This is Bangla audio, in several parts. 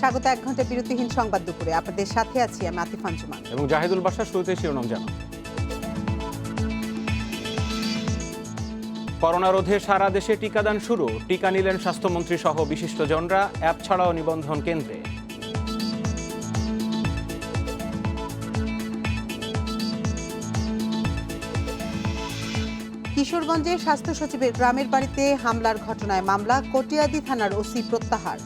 স্বাগত 1 ঘন্টা বিরতিহীন সংবাদ দুপুরে। আপনাদের সাথে আছি আমি আতিফ আঞ্জুমান এবং জাহিদুল বাশার। শুরুতে শিরোনাম জানান। করোনা রোধে সারা দেশে টিকাদান শুরু। টিকা নিলেন স্বাস্থ্যমন্ত্রী সহ বিশিষ্টজনরা। অ্যাপ ছাড়াও নিবন্ধন কেন্দ্রে। কিশোরগঞ্জে স্বাস্থ্য সচিবের গ্রামের বাড়িতে হামলার ঘটনায় মামলা, কটিয়াদি থানার ওসি প্রত্যাহার।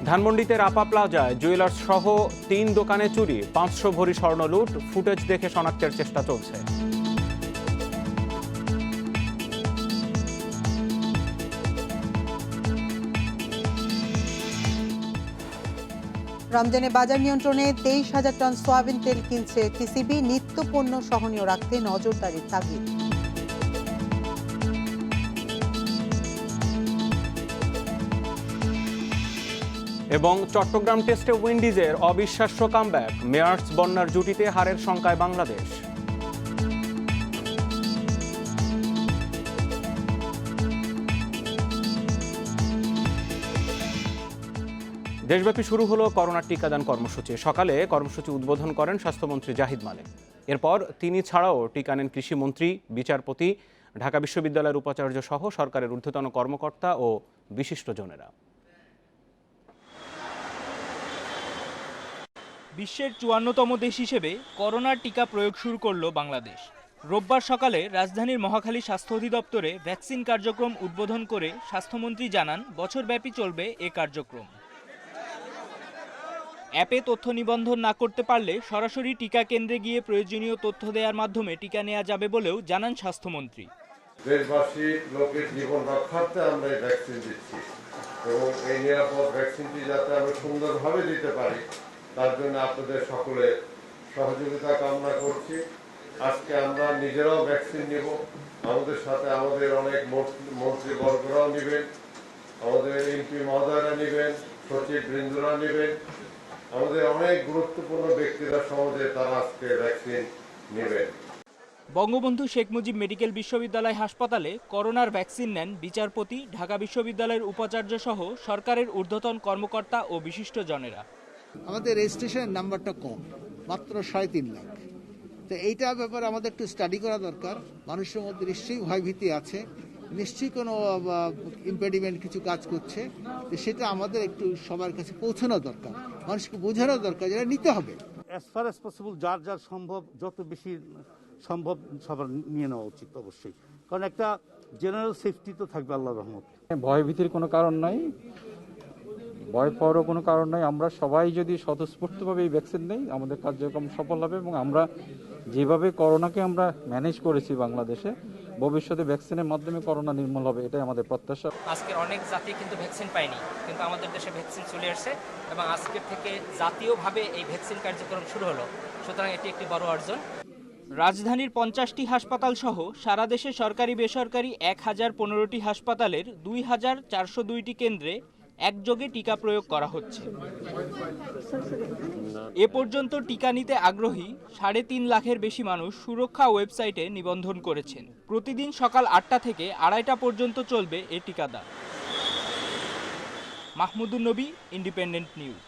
ধানমন্ডিতে রাপা প্লাজায় জুয়েলার্স সহ 3 দোকানে চুরি, 500 ভরি স্বর্ণ লুট। ফুটেজ দেখে শনাক্তের চেষ্টা চলছে। রমজানে বাজার নিয়ন্ত্রণে 23,000 টন সয়াবিন তেল কিনছে টিসিবি। নিত্য পণ্য সহনীয় রাখতে নজরদারির তাগিদ। এবং চট্টগ্রাম টেস্টে উইন্ডিজের অবিশ্বাস্য কামব্যাক। মেয়ার্স বন্যার জুটিতে হারের শঙ্কায় বাংলাদেশ। দেশব্যাপী শুরু হলো করোনার টিকাদান কর্মসূচি। সকালে কর্মসূচি উদ্বোধন করেন স্বাস্থ্যমন্ত্রী জাহিদ মালেক। এরপর তিনি ছাড়াও টিকা নেন কৃষিমন্ত্রী, বিচারপতি, ঢাকা বিশ্ববিদ্যালয়ের উপাচার্য সহ সরকারের ঊর্ধ্বতন কর্মকর্তা ও বিশিষ্টজনেরা। বিশ্বের 54তম দেশ হিসেবে করোনার টিকা প্রয়োগ শুরু করল বাংলাদেশ। রোববার সকালে রাজধানীর মহাখালী স্বাস্থ্য অধিদপ্তরে ভ্যাকসিন কার্যক্রম উদ্বোধন করে স্বাস্থ্যমন্ত্রী জানান, বছরব্যাপী চলবে এ কার্যক্রম। অ্যাপে তথ্য নিবন্ধন না করতে পারলে সরাসরি টিকা কেন্দ্রে গিয়ে প্রয়োজনীয় তথ্য দেওয়ার মাধ্যমে টিকা নেওয়া যাবে বলেও জানান স্বাস্থ্যমন্ত্রী। দেশবাসী লোকের জীবন রক্ষার্থে আমরা এই ভ্যাকসিন দিচ্ছি এবং এই নিরাপদ ভ্যাকসিনটি যাতে আমরা সুন্দরভাবে দিতে পারি তার জন্য আপনাদের সকলের সহযোগিতা কামনা করছি। আজকে আমরা নিজেরাও ভ্যাকসিন নিব, আমাদের সাথে আমাদের অনেক মন্ত্রীবর্গরাও নেবেন, আমাদের এমপি মহোদয়রা নেবেন, সচিব বৃন্দরা নেবেন, আমাদের অনেক গুরুত্বপূর্ণ ব্যক্তিরা সমাজে তারা আজকে ভ্যাকসিন নেবেন। বঙ্গবন্ধু শেখ মুজিব মেডিকেল বিশ্ববিদ্যালয় হাসপাতালে করোনার ভ্যাকসিন নেন বিচারপতি, ঢাকা বিশ্ববিদ্যালয়ের উপাচার্য সহ সরকারের ঊর্ধ্বতন কর্মকর্তা ও বিশিষ্টজনেরা। আমাদের রেজিস্ট্রেশন নাম্বারটা কম, মাত্র 3.5 লাখ। তো এইটা ব্যাপারে আমাদের একটু স্টাডি করা দরকার। মানুষের মধ্যে নিশ্চয়ই ভয়ভীতি আছে, নিশ্চয়ই কোনো ইম্পেডিমেন্ট কিছু কাজ করছে, তো সেটা আমাদের একটু সবার কাছে পৌঁছানো দরকার, মানুষকে বোঝানো দরকার, যেটা নিতে হবে। অ্যাজ ফার অ্যাজ পসিবল যার সম্ভব, যত বেশি সম্ভব সবার নিয়ে নেওয়া উচিত অবশ্যই, কারণ একটা জেনারেল সেফটি তো থাকবে আল্লাহর রহমত। ভয়ভীতির কোনো কারণ নাই, ভয় পাওয়ারও কোনো কারণ নাই। আমরা সবাই যদি স্বতঃস্ফূর্তভাবে এই ভ্যাকসিন নেই, আমাদের কার্যক্রম সফল হবে এবং আমরা যেভাবে করোনাকে আমরা ম্যানেজ করেছি বাংলাদেশে, ভবিষ্যতে ভ্যাকসিনের মাধ্যমে করোনা নির্মূল হবে, এটাই আমাদের প্রত্যাশা। আজকের অনেক জাতি কিন্তু ভ্যাকসিন পায়নি, কিন্তু আমাদের দেশে ভ্যাকসিন চলে আসছে এবং আজকের থেকে জাতীয়ভাবে এই ভ্যাকসিন কার্যক্রম শুরু হলো। সুতরাং এটি একটি বড় অর্জন। রাজধানীর 50টি হাসপাতাল সহ সারা দেশে সরকারি বেসরকারি 1015টি হাসপাতালের 2402টি কেন্দ্রে একযোগে টিকা প্রয়োগ করা হচ্ছে। এ পর্যন্ত টিকা নিতে আগ্রহী 3.5 লাখের বেশি মানুষ সুরক্ষা ওয়েবসাইটে নিবন্ধন করেছেন। প্রতিদিন সকাল 8টা থেকে 2:30টা পর্যন্ত চলবে এ টিকাদান। মাহমুদুন নবী, ইন্ডিপেন্ডেন্ট নিউজ।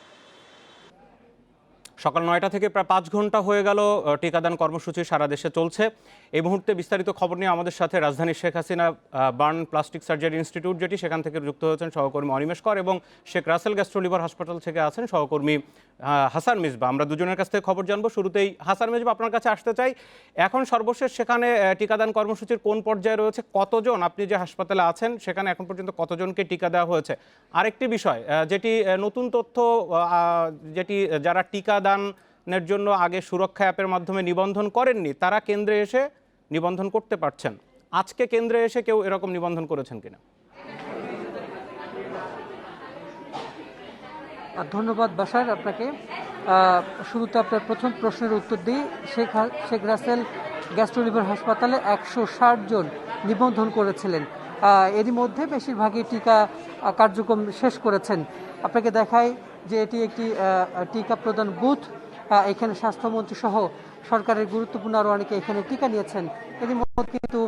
সকাল 9টা থেকে প্রায় 5 ঘন্টা হয়ে গেল টিকাদান কর্মসূচি সারা দেশে চলছে। এই মুহূর্তে বিস্তারিত খবর নিয়ে আমাদের সাথে রাজধানীর Sheikh Hasina burn plastic surgery institute, যেটি সেখান থেকে যুক্ত হয়েছেন সহকর্মী অনিমেষ কর, এবং শেখ রাসেল গ্যাস্ট্রো লিভার হাসপাতাল থেকে আছেন সহকর্মী হাসান মিসবা। আমরা দুজনের কাছ থেকে খবর জানবো। শুরুতেই হাসান মিসবা, আপনার কাছে আসতে চাই, এখন সর্বশেষ সেখানে টিকাদান কর্মসূচির কোন পর্যায়ে রয়েছে, কতজন, আপনি যে হাসপাতালে আছেন সেখানে এখন পর্যন্ত কতজনকে টিকা দেওয়া হয়েছে? আরেকটি বিষয় যেটি নতুন তথ্য, যেটি যারা টিকাদানের জন্য আগে সুরক্ষা অ্যাপের মাধ্যমে নিবন্ধন করেননি তারা কেন্দ্রে এসে নিবন্ধন করতে পারছেন, আজকে কেন্দ্রে এসে কেউ এরকম নিবন্ধন করেছেন কিনা? ধন্যবাদ বাশার আপনাকে। শুরুতে আপনার প্রথম প্রশ্নের উত্তর দিই। শেখ রাসেল গ্যাস্ট্রো লিভার হাসপাতালে 160 জন নিবন্ধন করেছিলেন, এরই মধ্যে বেশিরভাগই টিকা কার্যক্রম শেষ করেছেন। আপনাকে দেখাই যে এটি একটি টিকা প্রদান বুথ। এখানে স্বাস্থ্যমন্ত্রী সহ সরকারের গুরুত্বপূর্ণ আরও অনেকে এখানে টিকা নিয়েছেন। এর মধ্যে কিন্তু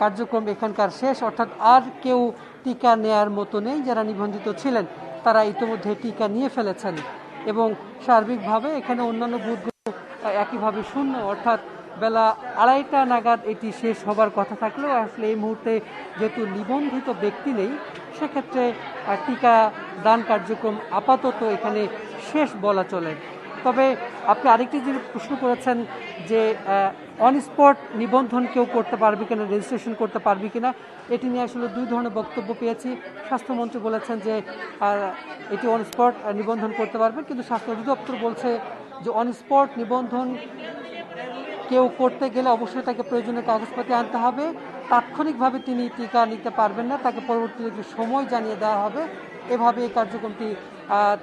কার্যক্রম এখানকার শেষ, অর্থাৎ আর কেউ টিকা নেয়ার মতো নেই। যারা নিবন্ধিত ছিলেন তারা ইতিমধ্যে টিকা নিয়ে ফেলেছেন এবং সার্বিকভাবে এখানে অন্যান্য বুথগুলো একইভাবে শূন্য, অর্থাৎ বেলা 2:30 নাগাদ এটি শেষ হবার কথা থাকলেও আসলে এই মুহূর্তে যেহেতু নিবন্ধিত ব্যক্তি নেই, সেক্ষেত্রে টিকা দান কার্যক্রম আপাতত এখানে শেষ বলা চলে। তবে আপনি আরেকটি যে প্রশ্ন করেছেন যে অন স্পট নিবন্ধন কেউ করতে পারবে কিনা, রেজিস্ট্রেশন করতে পারবে কিনা, এটি নিয়ে আসলে দুই ধরনের বক্তব্য পেয়েছি। স্বাস্থ্যমন্ত্রী বলেছেন যে এটি অন স্পট নিবন্ধন করতে পারবে, কিন্তু স্বাস্থ্য অধিদপ্তর বলছে যে অন স্পট নিবন্ধন কেউ করতে গেলে অবশ্যই তাকে প্রয়োজনীয় কাগজপাতি আনতে হবে। তাৎক্ষণিকভাবে তিনি টিকা নিতে পারবেন না, তাকে পরবর্তীতে একটি সময় জানিয়ে দেওয়া হবে। এভাবে এই কার্যক্রমটি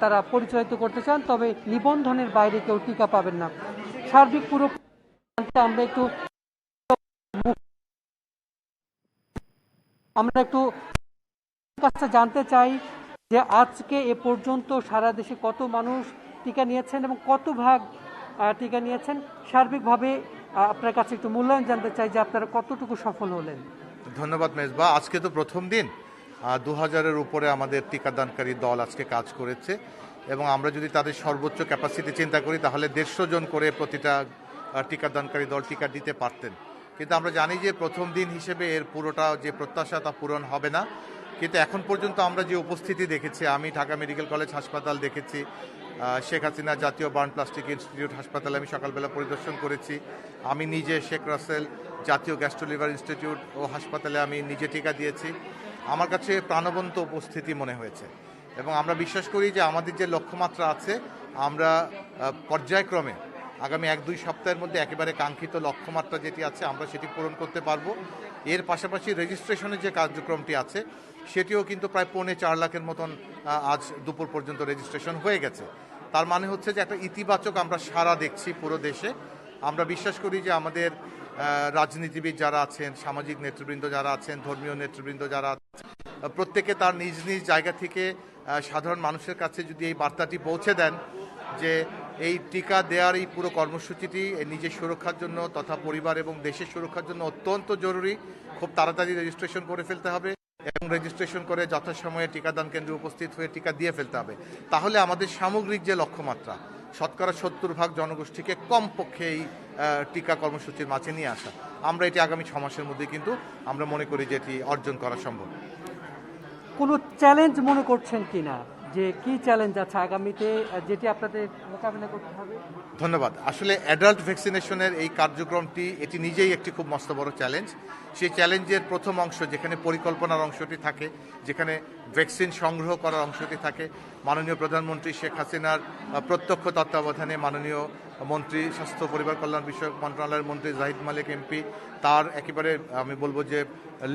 তারা পরিচালিত করতে চান, তবে নিবন্ধনের বাইরে কেউ টিকা পাবেন না। সার্বিক পুরো আমরা একটু কাছে জানতে চাই যে আজকে এ পর্যন্ত সারা দেশে কত মানুষ টিকা নিয়েছেন এবং কত ভাগ টিকা নিয়েছেন। সার্বিকভাবে আপনার কাছে একটু মূল্যায়ন জানতে চাই যে আপনারা কতটুকু সফল হলেন। ধন্যবাদ মেজবা। আজকে তো প্রথম দিন, 2000-এর উপরে আমাদের টিকাদানকারী দল আজকে কাজ করেছে এবং আমরা যদি তাদের সর্বোচ্চ ক্যাপাসিটি চিন্তা করি তাহলে 150 জন করে প্রতিটা টিকাদানকারী দল টিকা দিতে পারতেন। কিন্তু আমরা জানি যে প্রথম দিন হিসেবে এর পুরোটা যে প্রত্যাশা তা পূরণ হবে না। কিন্তু এখন পর্যন্ত আমরা যে উপস্থিতি দেখেছি, আমি ঢাকা মেডিকেল কলেজ হাসপাতাল দেখেছি, শেখ হাসিনা জাতীয় বার্ন প্লাস্টিক ইনস্টিটিউট হাসপাতালে আমি সকালবেলা পরিদর্শন করেছি, আমি নিজে শেখ রাসেল জাতীয় গ্যাস্ট্রো লিভার ইনস্টিটিউট ও হাসপাতালে আমি নিজে টিকা দিয়েছি। আমার কাছে প্রাণবন্ত উপস্থিতি মনে হয়েছে এবং আমরা বিশ্বাস করি যে আমাদের যে লক্ষ্যমাত্রা আছে, আমরা পর্যায়ক্রমে আগামী 1-2 সপ্তাহের মধ্যে একেবারে কাঙ্ক্ষিত লক্ষ্যমাত্রা যেটি আছে আমরা সেটি পূরণ করতে পারবো। এর পাশাপাশি রেজিস্ট্রেশনের যে কার্যক্রমটি আছে সেটিও কিন্তু প্রায় 4.25 লাখের মতন আজ দুপুর পর্যন্ত রেজিস্ট্রেশন হয়ে গেছে। তার মানে হচ্ছে যে একটা ইতিবাচক আমরা সাড়া দেখছি পুরো দেশে। আমরা বিশ্বাস করি যে আমাদের রাজনীতিবিদ যারা আছেন, সামাজিক নেতৃবৃন্দ যারা আছেন, ধর্মীয় নেতৃবৃন্দ যারা আছেন, প্রত্যেকে তার নিজ নিজ জায়গা থেকে সাধারণ মানুষের কাছে যদি এই বার্তাটি পৌঁছে দেন যে এই টিকা দেওয়ার এই পুরো কর্মসূচিটি নিজের সুরক্ষার জন্য তথা পরিবার এবং দেশের সুরক্ষার জন্য অত্যন্ত জরুরি, খুব তাড়াতাড়ি রেজিস্ট্রেশন করে ফেলতে হবে এবং রেজিস্ট্রেশন করে যথাসময়ে টিকাদান কেন্দ্রে উপস্থিত হয়ে টিকা দিয়ে ফেলতে হবে। তাহলে আমাদের সামগ্রিক যে লক্ষ্যমাত্রা, শতকরা 70% জনগোষ্ঠীকে কমপক্ষে এই টিকা কর্মসূচির মাঝে নিয়ে আসা, আমরা এটি আগামী 6 মাসের মধ্যে কিন্তু আমরা মনে করি যে এটি অর্জন করা সম্ভব। কোনো চ্যালেঞ্জ মনে করছেন কিনা, যে কি চ্যালেঞ্জ আছে আগামীতে যেটি আপনাদের মোকাবিলা করতে হবে? ধন্যবাদ। আসলে অ্যাডাল্ট ভ্যাকসিনেশনের এই কার্যক্রমটি এটি নিজেই একটি খুব মস্ত বড় চ্যালেঞ্জ। সেই চ্যালেঞ্জের প্রথম অংশ যেখানে পরিকল্পনার অংশটি থাকে, যেখানে ভ্যাকসিন সংগ্রহ করার অংশটি থাকে, মাননীয় প্রধানমন্ত্রী শেখ হাসিনার প্রত্যক্ষ তত্ত্বাবধানে মাননীয় মন্ত্রী স্বাস্থ্য পরিবার কল্যাণ বিষয়ক মন্ত্রণালয়ের মন্ত্রী জাহিদ মালিক এমপি তার একেবারে আমি বলবো যে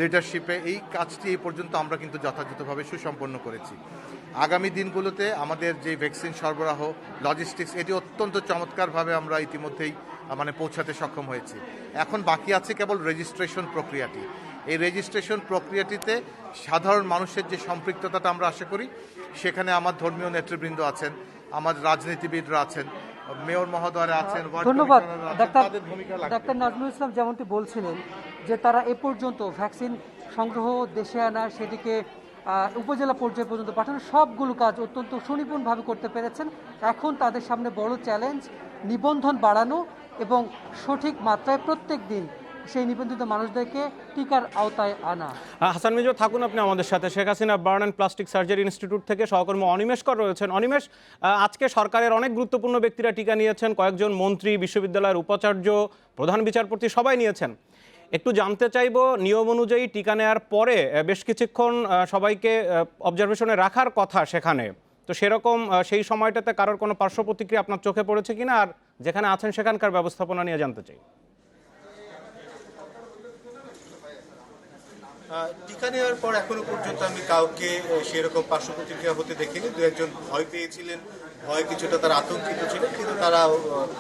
লিডারশিপে এই কাজটি এই পর্যন্ত আমরা কিন্তু যথাযথভাবে সুসম্পন্ন করেছি। আগামী দিনগুলোতে আমাদের যে ভ্যাকসিন সরবরাহ লজিস্টিক্স এটি অত্যন্ত চমৎকারভাবে আমরা ইতিমধ্যেই পৌঁছাতে সক্ষম হয়েছি। এখন বাকি আছে কেবল রেজিস্ট্রেশন প্রক্রিয়াটি। এই রেজিস্ট্রেশন প্রক্রিয়াটিতে সাধারণ মানুষের যে সম্পৃক্ততাটা আমরা আশা করি, সেখানে আমার ধর্মীয় নেতৃবৃন্দ আছেন, আমার রাজনীতিবিদরা আছেন, মেয়র মহোদয়রা আছেন। ধন্যবাদ। ডাক্তার নাজমুল ইসলাম যেমনটি বলছিলেন যে তারা এ পর্যন্ত ভ্যাকসিন সংগ্রহ, দেশে আনা, সেটিকে উপজেলা পর্যায় পর্যন্ত পাঠানো, সবগুলো কাজ অত্যন্ত সুনিপুণভাবে করতে পেরেছেন। এখন তাদের সামনে বড় চ্যালেঞ্জ নিবন্ধন বাড়ানো এবং সঠিক মাত্রায় প্রত্যেক দিন সেই নিবন্ধিত মানুষদেরকে টিকার আওতায় আনা। হাসান মিজু থাকুন আপনি আমাদের সাথে। Sheikh Hasina burn and plastic surgery institute থেকে সহকর্মী অনিমেষ কর রয়েছেন। অনিমেষ, আজকে সরকারের অনেক গুরুত্বপূর্ণ ব্যক্তিরা টিকা নিয়েছেন, কয়েকজন মন্ত্রী, বিশ্ববিদ্যালয়ের উপাচার্য, প্রধান বিচারপতি সবাই নিয়েছেন। একটু জানতে চাইব, নিয়ম অনুযায়ী টিকা নেওয়ার পরে বেশ কিছুক্ষণ সবাইকে অবজারভেশনে রাখার কথা সেখানে, তো সেরকম সেই সময়টাতে কারোর কোনো পার্শ্ব প্রতিক্রিয়া আপনার চোখে পড়েছে কিনা, আর যেখানে আছেন সেখানকার ব্যবস্থাপনা নিয়ে জানতে চাই। টিকা নেওয়ার পর এখনো পর্যন্ত আমি কাউকে সেরকম পার্শ্ব প্রতিক্রিয়া হতে দেখিনি। 2-1 ভয় পেয়েছিলেন, ভয় কিছুটা তারা আতঙ্কিত ছিলেন, কিন্তু তারা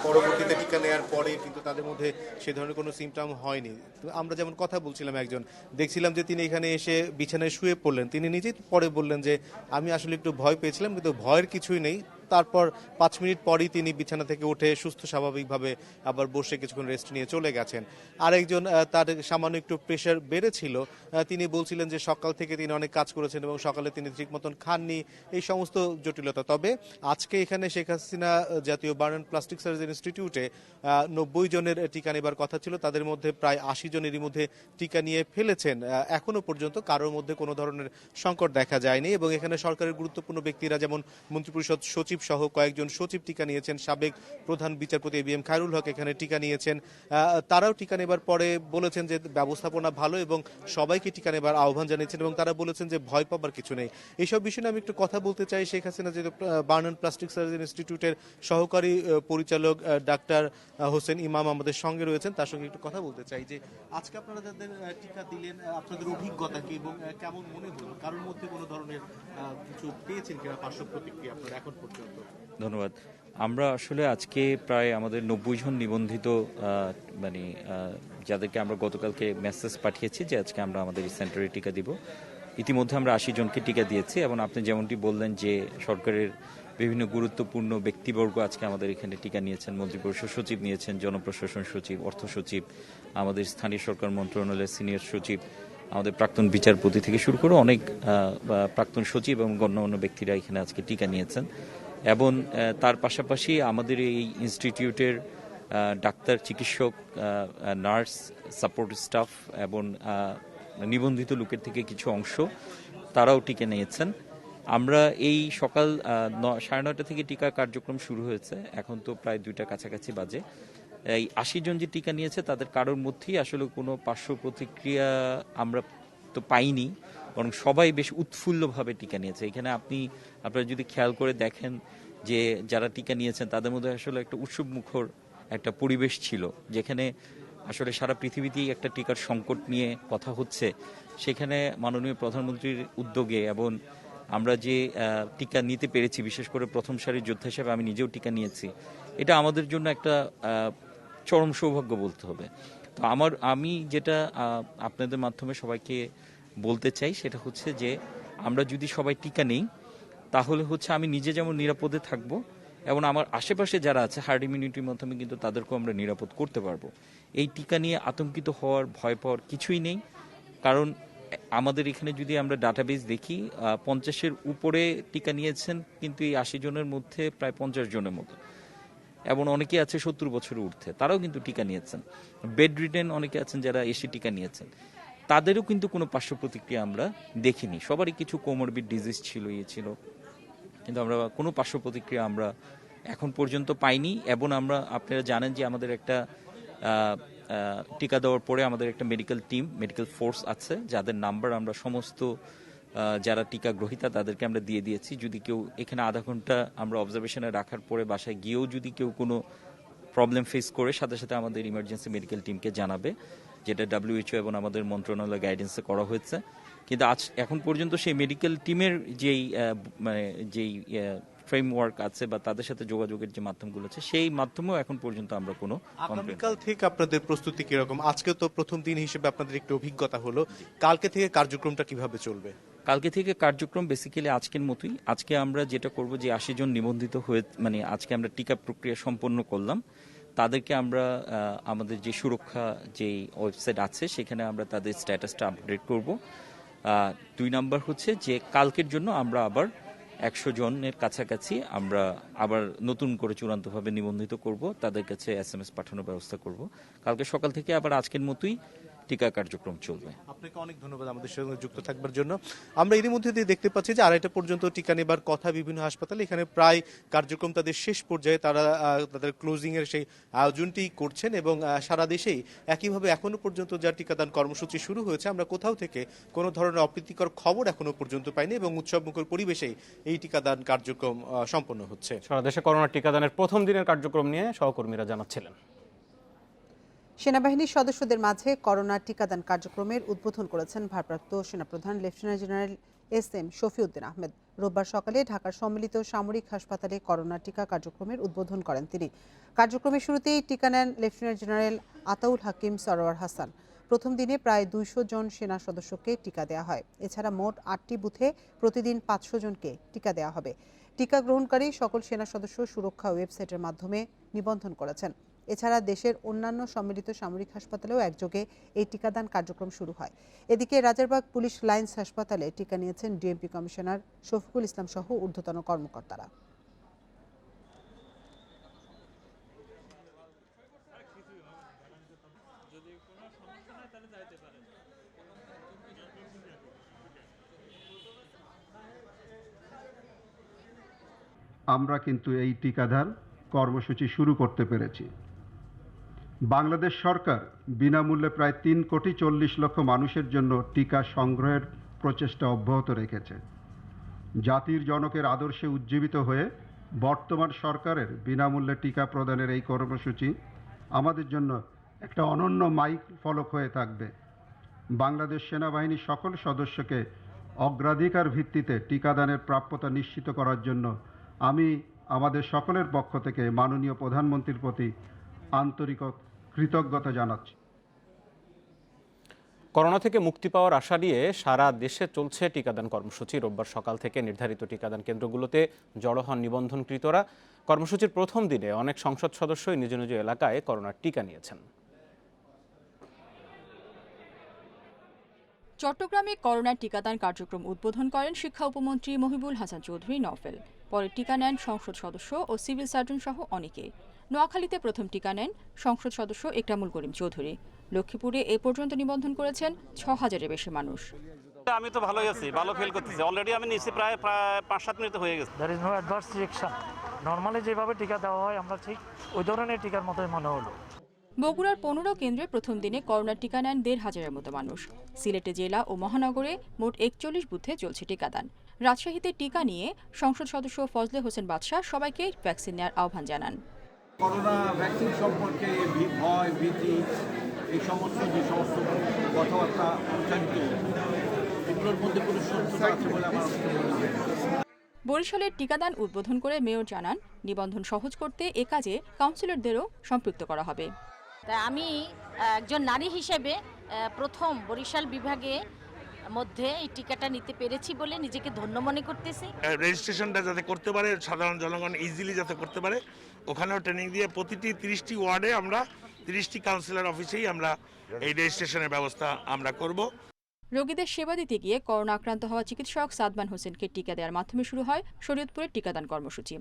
পরবর্তীতে টিকা নেওয়ার পরে কিন্তু তাদের মধ্যে সে ধরনের কোনো সিমটম হয়নি। আমরা যেমন কথা বলছিলাম, একজন দেখছিলাম যে তিনি এখানে এসে বিছানায় শুয়ে পড়লেন, তিনি নিজেই পরে বললেন যে আমি আসলে একটু ভয় পেয়েছিলাম, কিন্তু ভয়ের কিছুই নেই, তারপর 5 মিনিট পরই তিনি বিছানা থেকে উঠে সুস্থ স্বাভাবিকভাবে আবার বসে কিছুক্ষণ রেস্ট নিয়ে চলে গেছেন। আরেকজন তার সামান্য একটু প্রেশার বেড়েছিল, তিনি বলছিলেন যে সকাল থেকে তিনি অনেক কাজ করেছেন এবং সকালে তিনি ঠিক মতন খাননি, এই সমস্ত জটিলতা। তবে আজকে এখানে শেখ হাসিনা জাতীয় বার্ন অ্যান্ড প্লাস্টিক সার্জারি ইনস্টিটিউটে 90 জনের টিকা নেবার কথা ছিল, তাদের মধ্যে প্রায় 80 জনেরই মধ্যে টিকা নিয়ে ফেলেছেন। এখনো পর্যন্ত কারোর মধ্যে কোনো ধরনের সংকট দেখা যায়নি এবং এখানে সরকারের গুরুত্বপূর্ণ ব্যক্তিরা যেমন মন্ত্রিপরিষদ সচিব সহ কয়েকজন সচিব টিকা নিয়েছেন, সাবেক প্রধান বিচারপতি এবিএম খায়রুল হক এখানে টিকা নিয়েছেন। তারাও টিকা নেবার পরে বলেছেন যে ব্যবস্থাপনা ভালো এবং সবাইকে টিকা নেবার আহ্বান জানিয়েছেন এবং তারা বলেছেন যে ভয় পাবার কিছু নেই। এইসব বিষয়ে আমি একটু কথা বলতে চাই। শেখ হাসিনা যে বার্ন অ্যান্ড প্লাস্টিক সার্জারি ইনস্টিটিউটের সহকারী পরিচালক ডাক্তার হোসেন ইমাম আমাদের সঙ্গে রয়েছেন, তার সঙ্গে একটু কথা বলতে চাই যে আজকে আপনারা যাদের টিকা দিলেন আপনাদের অভিজ্ঞতা কি এবং কেমন মনে হলো, কারোর মধ্যে কোনো ধরনের কিছু পেয়েছেন কিনা পার্শ্ব প্রতিক্রিয়া আপনারা এখন পর্যন্ত? ধন্যবাদ। আমরা আসলে আজকে প্রায় আমাদের 90 জন নিবন্ধিত যাদেরকে আমরা গতকালকে মেসেজ পাঠিয়েছি যে আজকে আমরা আমাদের এই সেন্টারে টিকা দিব। ইতিমধ্যে আমরা 80 জনকে টিকা দিয়েছি এবং আপনি যেমনটি বললেন যে সরকারের বিভিন্ন গুরুত্বপূর্ণ ব্যক্তিবর্গ আজকে আমাদের এখানে টিকা নিয়েছেন। মন্ত্রিপরিষদ সচিব নিয়েছেন, জনপ্রশাসন সচিব, অর্থ সচিব, আমাদের স্থানীয় সরকার মন্ত্রণালয়ের সিনিয়র সচিব, আমাদের প্রাক্তন বিচারপতি থেকে শুরু করে অনেক প্রাক্তন সচিব এবং গণ্যমান্য ব্যক্তিরা এখানে আজকে টিকা নিয়েছেন। এবং তার পাশাপাশি আমাদের এই ইনস্টিটিউটের ডাক্তার, চিকিৎসক, নার্স, সাপোর্ট স্টাফ এবং নিবন্ধিত লোকের থেকে কিছু অংশ তারাও টিকা নিয়েছেন। আমরা এই সকাল 9:30 থেকে টিকা কার্যক্রম শুরু হয়েছে, এখন তো প্রায় 2টা কাছাকাছি বাজে। এই 80 জন যে টিকা নিয়েছে তাদের কারোর মধ্যেই আসলে কোনো পার্শ্ব প্রতিক্রিয়া আমরা তো পাইনি, বরং সবাই বেশ উৎফুল্লভাবে টিকা নিয়েছে। এখানে আপনারা যদি খেয়াল করে দেখেন যে যারা টিকা নিয়েছেন তাদের মধ্যে আসলে একটা উৎসবমুখর একটা পরিবেশ ছিল, যেখানে আসলে সারা পৃথিবীতেই একটা টিকার সংকট নিয়ে কথা হচ্ছে। সেখানে মাননীয় প্রধানমন্ত্রীর উদ্যোগে এবং আমরা যে টিকা নিতে পেরেছি, বিশেষ করে প্রথম সারির যোদ্ধা হিসেবে আমি নিজেও টিকা নিয়েছি, এটা আমাদের জন্য একটা চরম সৌভাগ্য বলতে হবে। তো আমি যেটা আপনাদের মাধ্যমে সবাইকে বলতে চাই সেটা হচ্ছে যে আমরা যদি সবাই টিকা নেই তাহলে হচ্ছে আমি নিজে যেমন নিরাপদে থাকবো এবং আমার আশেপাশে যারা আছে হার্ড ইমিউনিটির মাধ্যমে কিন্তু তাদেরকেও আমরা নিরাপদ করতে পারবো। এই টিকা নিয়ে আতঙ্কিত হওয়ার, ভয় পাওয়ার কিছুই নেই। কারণ আমাদের এখানে যদি আমরা ডাটাবেস দেখি 50-এর উপরে টিকা নিয়েছেন, কিন্তু এই 80 জনের মধ্যে প্রায় 50 জনের মতো, এবং অনেকে আছে 70 বছরের ঊর্ধ্বে, তারাও কিন্তু টিকা নিয়েছেন। বেড রিডেন অনেকে আছেন যারা এসে টিকা নিয়েছেন, তাদেরও কিন্তু কোনো পার্শ্ব প্রতিক্রিয়া আমরা দেখিনি। সবারই কিছু কোমরবিড ডিজিজ ছিল, ছিল, কিন্তু আমরা কোনো পার্শ্ব প্রতিক্রিয়া আমরা এখন পর্যন্ত পাইনি। এবং আপনারা জানেন যে আমাদের একটা টিকা দেওয়ার পরে আমাদের একটা মেডিকেল ফোর্স আছে, যাদের নাম্বার আমরা সমস্ত যারা টিকা গ্রহীতা তাদেরকে আমরা দিয়ে দিয়েছি। যদি কেউ এখানে আধা ঘন্টা আমরা অবজারভেশনে রাখার পরে বাসায় গিয়েও যদি কেউ কোনো প্রবলেম ফেস করে, সাথে সাথে আমাদের ইমার্জেন্সি মেডিকেল টিমকে জানাবে, যেটা WHO এবং আমাদের মন্ত্রণালয় গাইডেন্সে করা হয়েছে। কিন্তু এখন পর্যন্ত সেই মেডিকেল টিমের যেই ফ্রেমওয়ার্ক আছে বা তাদের সাথে যোগাযোগের যে মাধ্যমগুলো আছে, সেই মাধ্যমেও এখন পর্যন্ত আমরা কোনো আগামীকাল থেকে আপনাদের প্রস্তুতি কিরকম? আজকে তো প্রথম দিন হিসেবে আপনাদের একটু অভিজ্ঞতা হলো, কালকে থেকে কার্যক্রমটা কিভাবে চলবে? কালকে থেকে কার্যক্রম বেসিক্যালি আজকের মতোই। আজকে আমরা যেটা করব যে 80 জন নিবন্ধিত হয়ে আজকে আমরা টিকা প্রক্রিয়া সম্পন্ন করলাম, তাদেরকে আমরা আমাদের যে সুরক্ষা যেই ওয়েবসাইট আছে সেখানে আমরা তাদের স্ট্যাটাসটা আপডেট করব। 2 নাম্বার হচ্ছে যে কালকের জন্য আমরা আবার 100 জনের কাছাকাছি আমরা আবার নতুন করে চূড়ান্তভাবে নিবন্ধিত করব, তাদের কাছে SMS পাঠানোর ব্যবস্থা করব। কালকে সকাল থেকে আবার আজকের মতোই টিকা কার্যক্রম চলবে। আপনাকে অনেক ধন্যবাদ আমাদের সঙ্গে যুক্ত থাকবার জন্য। আমরা এর মধ্যে দিয়ে দেখতে পাচ্ছি যে 2:30 পর্যন্ত টিকা নেবার কথা বিভিন্ন হাসপাতালে। এখানে প্রায় কার্যক্রম তাদের শেষ পর্যায়ে, তারা তাদের ক্লোজিং এর সেই আয়োজনটি করছেন এবং সারা দেশেই একইভাবে এখনো পর্যন্ত যা টিকাদান কর্মসূচি শুরু হয়েছে, আমরা কোথাও থেকে কোনো ধরনের অপ্রীতিকর খবর এখনো পর্যন্ত পাইনি এবং উৎসবমুখর পরিবেশেই এই টিকাদান কার্যক্রম সম্পন্ন হচ্ছে। সারা দেশে করোনা টিকাদানের প্রথম দিনের কার্যক্রম নিয়ে সহকর্মীরা জানাচ্ছিলেন। সেনাবাহিনীর সদস্যদের মাঝে করোনা টিকাদান কার্যক্রমের উদ্বোধন করেছেন ভারপ্রাপ্ত সেনাপ্রধান lieutenant general SM Shafiuddin Ahmed. রোববার সকালে ঢাকার সম্মিলিত সামরিক হাসপাতালে করোনা টিকা কার্যক্রমের উদ্বোধন করেন তিনি। কার্যক্রমের শুরুতেই টিকা নেন লেফটেন্যান্ট জেনারেল আতাউল হাকিম সরোয়ার হাসান। প্রথম দিনে প্রায় 200 জন সেনা সদস্যকে টিকা দেওয়া হয়। এছাড়া মোট 8টি বুথে প্রতিদিন 500 জনকে টিকা দেওয়া হবে। টিকা গ্রহণকারী সকল সেনা সদস্য সুরক্ষা ওয়েবসাইটের মাধ্যমে নিবন্ধন করেছেন। এছাড়া দেশের অন্যান্য সম্মিলিত সামরিক হাসপাতালেও একযোগে এই টিকাদান কার্যক্রম শুরু হয়। এদিকে রাজারবাগ পুলিশ লাইন্স হাসপাতালে টিকা নিয়েছেন ডিএমপি কমিশনার শফিকুল ইসলাম সহ ঊর্ধ্বতন কর্মকর্তারা। আমরা কিন্তু এই টিকাদান কর্মসূচি শুরু করতে পেরেছি। বাংলাদেশ সরকার বিনামূল্যে প্রায় 3,40,00,000 মানুষের জন্য টিকা সংগ্রহের প্রচেষ্টা অব্যাহত রেখেছে। জাতির জনকের আদর্শে উজ্জীবিত হয়ে বর্তমান সরকারের বিনামূল্যে টিকা প্রদানের এই কর্মসূচি আমাদের জন্য একটা অনন্য মাইল ফলক হয়ে থাকবে। বাংলাদেশ সেনাবাহিনীর সকল সদস্যকে অগ্রাধিকার ভিত্তিতে টিকাদানের প্রাপ্যতা নিশ্চিত করার জন্য আমি আমাদের সকলের পক্ষ থেকে মাননীয় প্রধানমন্ত্রীর প্রতি আন্তরিক কৃতজ্ঞতা জানাচ্ছি। করোনা থেকে মুক্তি পাওয়ার আশা নিয়ে সারা দেশে চলছে টিকাদান কর্মসূচি। রোববার সকাল থেকে নির্ধারিত টিকাদান কেন্দ্রগুলোতে জড়ো হন নিবন্ধনকৃতরা। কর্মসূচির প্রথম দিনে অনেক সংসদ সদস্যই নিজ নিজ এলাকায় করোনার টিকা নিয়েছেন। চট্টগ্রামে করোনা টিকাদান কার্যক্রম উদ্বোধন করেন শিক্ষা উপমন্ত্রী মহিবুল হাসান চৌধুরী নওফেল। পরে টিকা নেন সংসদ সদস্য ও সিভিল সার্জন সহ অনেকে। নোয়াখালীতে প্রথম টিকা নেন সংসদ সদস্য ইকরামুল করিম চৌধুরী। লক্ষ্মীপুরে এ পর্যন্ত নিবন্ধন করেছেন 6,000-এর বেশি মানুষ। আমি তো ভালোই আছি, ভালো ফিল করতেছি। অলরেডি আমি নিচে প্রায় 5-7 মিনিট হয়ে গেছে। There is no adverse reaction. Normally যেভাবে টিকা দেওয়া হয় আমরা ঠিক ওই ধরনের টিকার মতোই মনে হলো। বগুড়ার 15 কেন্দ্রে প্রথম দিনে করোনার টিকা নেন 1,500-এর মতো মানুষ। সিলেটে জেলা ও মহানগরে মোট 41 বুথে চলছে টিকাদান। রাজশাহীতে টিকা নিয়ে সংসদ সদস্য ফজলে হোসেন বাদশাহ সবাইকে ভ্যাকসিন নেওয়ার আহ্বান জানান। করোনা ভ্যাকসিন সম্পর্কে ভয় ভীতি এই সমস্ত যে সমস্ত কথাবার্তা উচ্চারিত এগুলোর মধ্যে কোনো সত্যতা আছে বলে আমার মনে হয়। বরিশালের টিকাদান উদ্বোধন করে মেয়র জানান, নিবন্ধন সহজ করতে এ কাজে কাউন্সিলরদেরও সম্পৃক্ত করা হবে। আমি একজন নারী হিসেবে প্রথম বরিশাল বিভাগে মধ্যে এই টিকাটা নিতে পেরেছি বলে নিজেকে ধন্য মনে করতেছি। রেজিস্ট্রেশনটা যাতে করতে পারে সাধারণ জনগণ ইজিলি যাতে করতে পারে, ওখানেও ট্রেনিং দিয়ে প্রতিটি 30টি ওয়ার্ডে আমরা 30টি কাউন্সিলর অফিসেই আমরা এই রেজিস্ট্রেশনের ব্যবস্থা আমরা করব। রোগীদের সেবা দিতে গিয়ে করোনা আক্রান্ত হওয়া চিকিৎসক সাদমান হোসেনকে টিকা দেওয়ার মাধ্যমে শুরু হয় শরীয়তপুরের টিকাদান কর্মসূচি।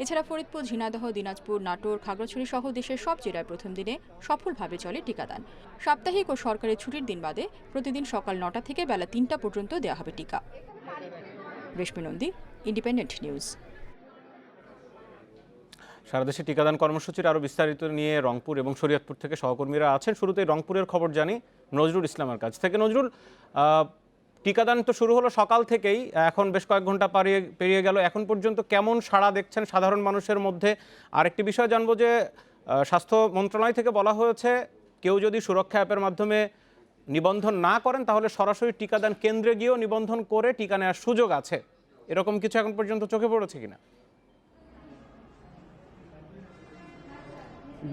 এছাড়া ফরিদপুর, ঝিনাইদহ, দিনাজপুর, নাটোর, খাগড়াছড়ি সহ দেশের সব জেলায় প্রথম দিনে সফলভাবে চলে টিকাদান। সাপ্তাহিক ও সরকারি ছুটির দিন বাদে প্রতিদিন সকাল 9টা থেকে বেলা 3টা পর্যন্ত দেওয়া হবে টিকা। রেশমি নন্দী, ইন্ডিপেন্ডেন্ট নিউজ। সারা দেশে টিকাদান কর্মসূচির আরও বিস্তারিত নিয়ে রংপুর এবং শরীয়তপুর থেকে সহকর্মীরা আছেন। শুরুতে রংপুরের খবর জানি নজরুল ইসলামের কাছ থেকে। নজরুল, টিকাদান তো শুরু হলো সকাল থেকেই, এখন বেশ কয়েক ঘন্টা পেরিয়ে গেল, এখন পর্যন্ত কেমন সাড়া দেখছেন সাধারণ মানুষের মধ্যে? আরেকটি বিষয় জানবো যে স্বাস্থ্য মন্ত্রণালয় থেকে বলা হয়েছে কেউ যদি সুরক্ষা অ্যাপের মাধ্যমে নিবন্ধন না করেন তাহলে সরাসরি টিকাদান কেন্দ্রে গিয়েও নিবন্ধন করে টিকা নেওয়ার সুযোগ আছে। এরকম কিছু এখন পর্যন্ত চোখে পড়েছে কিনা?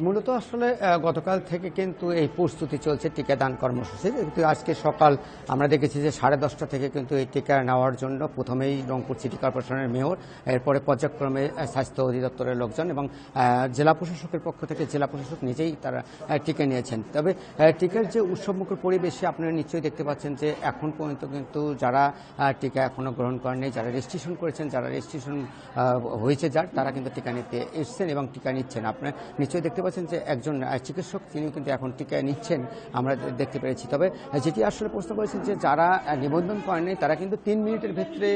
মূলত আসলে গতকাল থেকে কিন্তু এই প্রস্তুতি চলছে টিকাদান কর্মসূচি। কিন্তু আজকে সকাল আমরা দেখেছি যে 10:30 থেকে কিন্তু এই টিকা নেওয়ার জন্য প্রথমেই রংপুর সিটি কর্পোরেশনের মেয়র, এরপরে পর্যায়ক্রমে স্বাস্থ্য অধিদপ্তরের লোকজন এবং জেলা প্রশাসকের পক্ষ থেকে জেলা প্রশাসক নিজেই তারা টিকা নিয়েছেন। তবে টিকার যে উৎসবমুখর পরিবেশে আপনারা নিশ্চয়ই দেখতে পাচ্ছেন যে এখন পর্যন্ত কিন্তু যারা টিকা এখনও গ্রহণ করেননি, যারা রেজিস্ট্রেশন করেছেন, যারা রেজিস্ট্রেশন হয়েছে তারা কিন্তু টিকা নিতে এসছেন এবং টিকা নিচ্ছেন। আপনারা নিশ্চয়ই দেখতে পাচ্ছেন যে একজন চিকিৎসক তিনিও কিন্তু এখন টিকা নিচ্ছেন, আমরা দেখতে পেরেছি। তবে যেটি আসলে প্রশ্ন করেছেন যে যারা নিবন্ধন করেননি তারা কিন্তু 3 মিনিটের ভিতরে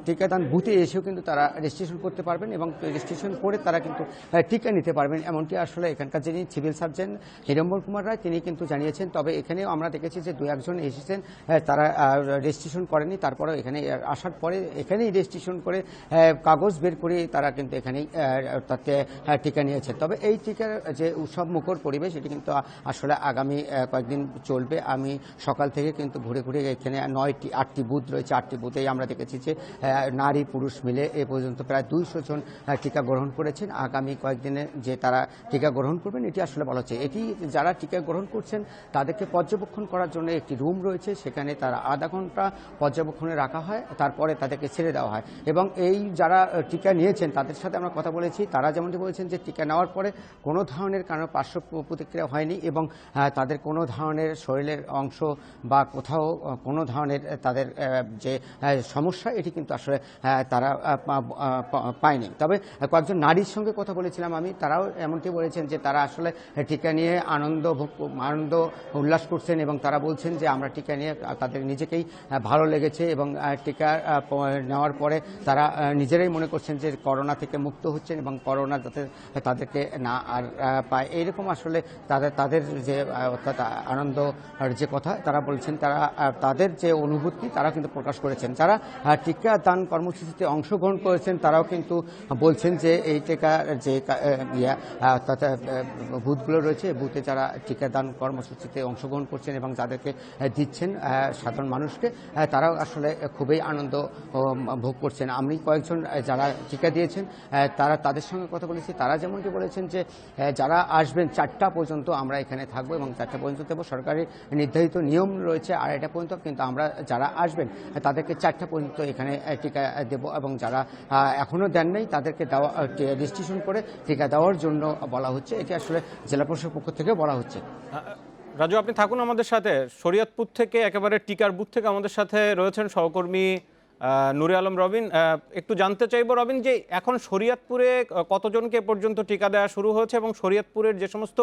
টিকাদান বুথে এসেও কিন্তু তারা রেজিস্ট্রেশন করতে পারবেন এবং রেজিস্ট্রেশন করে তারা কিন্তু টিকা নিতে পারবেন, এমনটি আসলে এখানকার যিনি সিভিল সার্জন হিরম্বর কুমার রায় তিনি কিন্তু জানিয়েছেন। তবে এখানেও আমরা দেখেছি যে 2-1 এসেছেন, তারা রেজিস্ট্রেশন করেনি, তারপরেও এখানে আসার পরে এখানেই রেজিস্ট্রেশন করে কাগজ বের করে তারা কিন্তু এখানেই তাতে টিকা নিয়েছেন। তবে এই টিকার যে উৎসব মুখর পরিবেশ এটি কিন্তু আসলে আগামী কয়েকদিন চলবে। আমি সকাল থেকে কিন্তু ঘুরে ঘুরে এখানে 8টি বুথ রয়েছে, 8টি বুথেই আমরা দেখেছি যে নারী পুরুষ মিলে এ পর্যন্ত প্রায় 200 জন টিকা গ্রহণ করেছেন। আগামী কয়েকদিনে যে তারা টিকা গ্রহণ করবেন এটি আসলে বলা হচ্ছে। এটি যারা টিকা গ্রহণ করছেন তাদেরকে পর্যবেক্ষণ করার জন্য একটি রুম রয়েছে, সেখানে তারা আধা ঘন্টা পর্যবেক্ষণে রাখা হয়, তারপরে তাদেরকে ছেড়ে দেওয়া হয়। এবং এই যারা টিকা নিয়েছেন তাদের সাথে আমরা কথা বলেছি, তারা যেমনটি বলেছেন যে টিকা নেওয়ার পরে কোনো ধরনের কারণ পার্শ্ব প্রতিক্রিয়া হয়নি এবং তাদের কোনো ধরনের শরীরের অংশ বা কোথাও কোনো ধরনের তাদের যে সমস্যা এটি কিন্তু আসলে তারা পায়নি। তবে কয়েকজন নারীর সঙ্গে কথা বলেছিলাম আমি, তারাও এমনটি বলেছেন যে তারা আসলে টিকা নিয়ে আনন্দ উল্লাস করছেন এবং তারা বলছেন যে আমরা টিকা নিয়ে তাদের নিজেকেই ভালো লেগেছে এবং টিকা নেওয়ার পরে তারা নিজেরাই মনে করছেন যে করোনা থেকে মুক্ত হচ্ছেন এবং করোনা যাতে তাদেরকে না আর পায় এইরকম আসলে তাদের যে আনন্দ যে কথা তারা বলছেন, তারা তাদের যে অনুভূতি তারা কিন্তু প্রকাশ করেছেন। যারা টিকা দান কর্মসূচিতে অংশগ্রহণ করেছেন তারাও কিন্তু বলছেন যে এই টিকার যে বুথগুলো রয়েছে, বুথে যারা টিকা দান কর্মসূচিতে অংশগ্রহণ করছেন এবং যাদেরকে দিচ্ছেন সাধারণ মানুষকে, তারাও আসলে খুবই আনন্দ ভোগ করছেন। আমি কয়েকজন যারা টিকা দিয়েছেন তাদের সঙ্গে কথা বলেছি, তারা যেমনটি বলেছেন যে যারা আসবেন 4টা পর্যন্ত আমরা এখানে থাকবো এবং 4টা পর্যন্ত দেবো, সরকারি নির্ধারিত নিয়ম রয়েছে 2:30টা পর্যন্ত, কিন্তু আমরা যারা আসবেন তাদেরকে 4টা পর্যন্ত এখানে টিকা দেব এবং যারা এখনও দেন নাই তাদেরকে দেওয়া রেজিস্ট্রেশন করে টিকা দেওয়ার জন্য বলা হচ্ছে। এটি আসলে জেলা প্রশাসনের পক্ষ থেকে বলা হচ্ছে। রাজু, আপনি থাকুন আমাদের সাথে। শরীয়তপুর থেকে একেবারে টিকার বুথ থেকে আমাদের সাথে রয়েছেন সহকর্মী নুরে আলম রবিন। একটু জানতে চাইব রবিন যে এখন শরীয়তপুরে কতজনকে পর্যন্ত টিকা দেওয়া শুরু হয়েছে এবং শরীয়তপুরের যে সমস্ত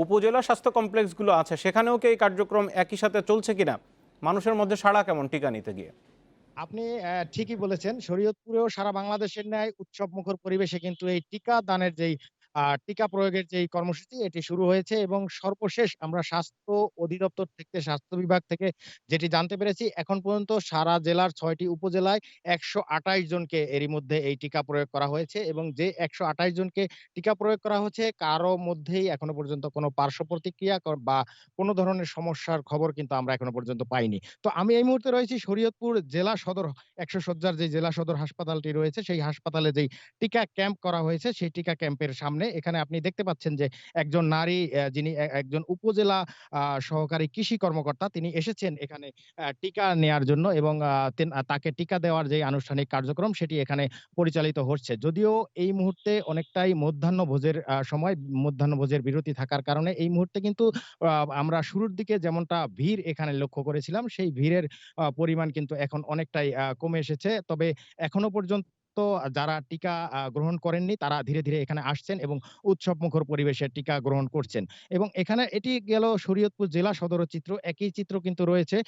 উপজেলা স্বাস্থ্য কমপ্লেক্সগুলো আছে সেখানেও কি এই কার্যক্রম একই সাথে চলছে কিনা, মানুষের মধ্যে সাড়া কেমন টিকা নিতে গিয়ে? আপনি ঠিকই বলেছেন, শরীয়তপুরেও সারা বাংলাদেশের ন্যায় উৎসব মুখর পরিবেশে কিন্তু এই টিকা দানের যেই টিকা প্রয়োগের যেই কর্মসূচি এটি শুরু হয়েছে এবং সর্বশেষ আমরা স্বাস্থ্য অধিদপ্তর থেকে, স্বাস্থ্য বিভাগ থেকে যেটি জানতে পেরেছি, এখন পর্যন্ত সারা জেলার 6টি উপজেলায় 128 জনকে এরই মধ্যে এই টিকা প্রয়োগ করা হয়েছে এবং যে 128 জনকে টিকা প্রয়োগ করা হচ্ছে কারো মধ্যেই এখনো পর্যন্ত কোনো পার্শ্ব প্রতিক্রিয়া বা কোনো ধরনের সমস্যার খবর কিন্তু আমরা এখনো পর্যন্ত পাইনি। তো আমি এই মুহূর্তে রয়েছি শরীয়তপুর জেলা সদর 100 শয্যার যে জেলা সদর হাসপাতালটি রয়েছে, সেই হাসপাতালে যেই টিকা ক্যাম্প করা হয়েছে সেই টিকা ক্যাম্পের সামনে। এখানে আপনি দেখতে পাচ্ছেন যে একজন নারী যিনি একজন উপজেলা সহকারী কৃষি কর্মকর্তা, তিনি এসেছেন এখানে টিকা নেয়ার জন্য এবং তাকে টিকা দেওয়ার যে আনুষ্ঠানিক কার্যক্রম সেটি এখানে পরিচালিত হচ্ছে। যদিও এই মুহূর্তে অনেকটাই মধ্যাহ্নভোজের সময়, মধ্যাহ্নভোজের বিরতি থাকার কারণে এই মুহূর্তে কিন্তু আমরা শুরুর দিকে যেমনটা ভিড় এখানে লক্ষ্য করেছিলাম সেই ভিড়ের পরিমাণ কিন্তু এখন অনেকটাই কমে এসেছে। তবে এখনো পর্যন্ত যারা টিকা গ্রহণ করেননি তারা ধীরে ধীরে এখানে আসছেন এবং উৎসবমুখর পরিবেশে টিকা গ্রহণ করছেন। এবং এখানে এটি গেল শরীয়তপুর জেলা সদরের চিত্র। একই চিত্র কিন্তু রয়েছে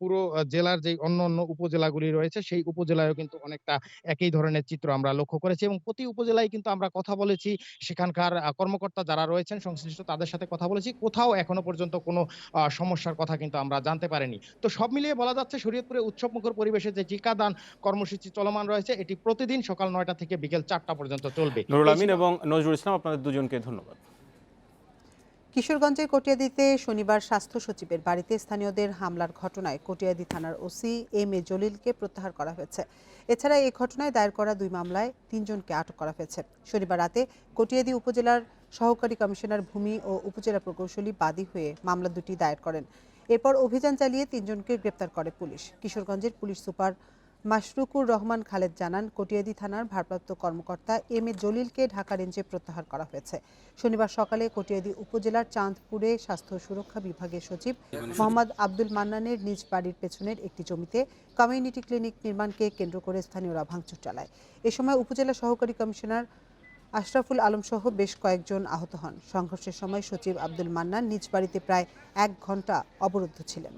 পুরো জেলার যে অন্য উপজেলাগুলি রয়েছে সেই উপজেলায়ও কিন্তু অনেকটা একই ধরনের চিত্র আমরা লক্ষ্য করেছি এবং প্রতি উপজেলায় কিন্তু আমরা কথা বলেছি, সেখানকার কর্মকর্তা যারা রয়েছেন সংশ্লিষ্ট তাদের সাথে কথা বলেছি, কোথাও এখনো পর্যন্ত কোনো সমস্যার কথা কিন্তু আমরা জানতে পারিনি। তো সব মিলিয়ে বলা যাচ্ছে শরীয়তপুরে উৎসবমুখর পরিবেশে যে টিকাদান কর্মসূচি চলমান রয়েছে এটি প্রতিদিন সকাল 9টা থেকে বিকেল 4টা পর্যন্ত চলবে। নুরুল আমিন এবং নজরুল ইসলাম, আপনাদের দুজনকে ধন্যবাদ। কিশোরগঞ্জের কটিয়াদীতে শনিবার স্বাস্থ্য সচিবের বাড়িতে স্থানীয়দের হামলার ঘটনায় কটিয়াদী থানার ওসি এম এ জলিলকে প্রত্যাহার করা হয়েছে। এছাড়া এই ঘটনায় দায়ের করা 2 মামলায় 3 জনকে আটক করা হয়েছে। শনিবার রাতে কটিয়াদী উপজেলার সহকারী কমিশনার ভূমি ও উপজেলা প্রকৌশলী বাদী হয়ে মামলা 2টি দায়ের করেন। এরপর অভিযান চালিয়ে 3 জনকে গ্রেপ্তার করে পুলিশ। কিশোরগঞ্জের পুলিশ সুপার মাশরুকুর রহমান খালেদ জানান, কটিয়াদী থানার ভারপ্রাপ্ত কর্মকর্তা এম এ জলিলকে ঢাকা রেঞ্জে প্রত্যাহার করা হয়েছে। শনিবার সকালে কটিয়াদী উপজেলার চাঁদপুরে স্বাস্থ্য সুরক্ষা বিভাগের সচিব মোহাম্মদ আব্দুল মান্নানের নিজ বাড়ির পেছনের একটি জমিতে কমিউনিটি ক্লিনিক নির্মাণকে কেন্দ্র করে স্থানীয়রা ভাঙচুর চালায়। এ সময় উপজেলা সহকারী কমিশনার আশরাফুল আলম সহ বেশ কয়েকজন আহত হন। সংঘর্ষের সময় সচিব আব্দুল মান্নান নিজ বাড়িতে প্রায় 1 ঘণ্টা অবরুদ্ধ ছিলেন।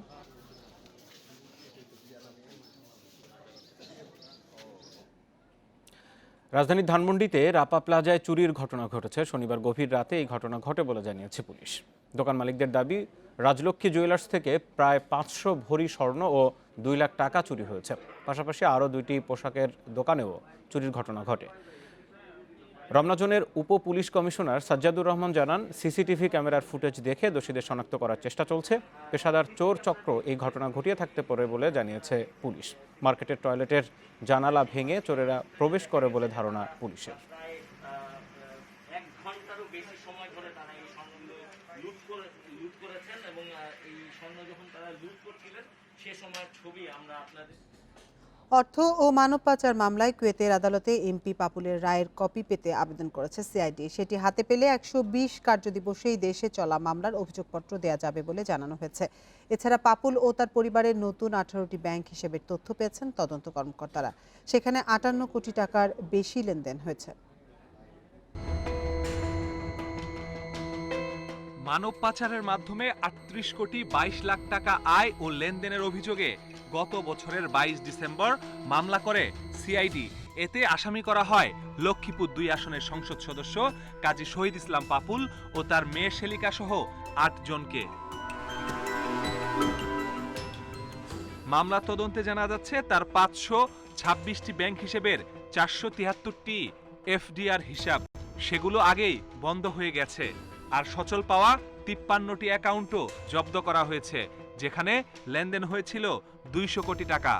রাজধানীর ধানমন্ডিতে রাপা প্লাজায় চুরির ঘটনা ঘটেছে। শনিবার গভীর রাতে এই ঘটনা ঘটে বলে জানিয়েছে পুলিশ। দোকান মালিকদের দাবি, রাজলক্ষ্মী জুয়েলার্স থেকে প্রায় 500 ভরি স্বর্ণ ও 2 লাখ টাকা চুরি হয়েছে। পাশাপাশি আরও 2টি পোশাকের দোকানেও চুরির ঘটনা ঘটে। রমনা জোনের উপ পুলিশ কমিশনার সাজ্জাদুর রহমান জানান, সিসিটিভি ক্যামেরার ফুটেজ দেখে দোষীদের শনাক্ত করার চেষ্টা চলছে। পেশাদার চোর চক্র এই ঘটনা ঘটিয়ে থাকতে পারে বলে জানিয়েছে পুলিশ। মার্কেটের টয়লেটের জানালা ভেঙে চোরেরা প্রবেশ করে বলে ধারণা পুলিশের। অর্থ ও মানব পাচার মামলায় কুয়েতের আদালতে এমপি পাপুলের রায়ের কপি পেতে আবেদন করেছে সিআইডি। সেটি হাতে পেলে 120 কার্যদিবসেই দেশে চলা মামলার অভিযোগপত্র দেয়া যাবে বলে জানানো হয়েছে। এছাড়া পাপুল ও তার পরিবারের নতুন 18টি ব্যাংক হিসেবের তথ্য পেয়েছেন তদন্ত কর্মকর্তারা। সেখানে 58 কোটি টাকার বেশি লেনদেন হয়েছে। মানব পাচারের মাধ্যমে 38 কোটি 22 লাখ টাকা আয় ও লেনদেনের অভিযোগে গত বছরের 22 ডিসেম্বর মামলা করে সিআইডি। এতে আসামি করা হয় লক্ষ্মীপুর 2 আসনের সংসদ সদস্য কাজী শহীদ ইসলাম পাপুল ও তার মেয়ে শেলিকা সহ 8 জনকে। মামলা তদন্তে জানা যাচ্ছে তার 526টি ব্যাংক হিসেবের 473টি এফডিআর হিসাব, সেগুলো আগেই বন্ধ হয়ে গেছে। আর সচল পাওয়া 53টি অ্যাকাউন্টও জব্দ করা হয়েছে, যেখানে লেনদেন হয়েছিল 200 কোটি টাকা।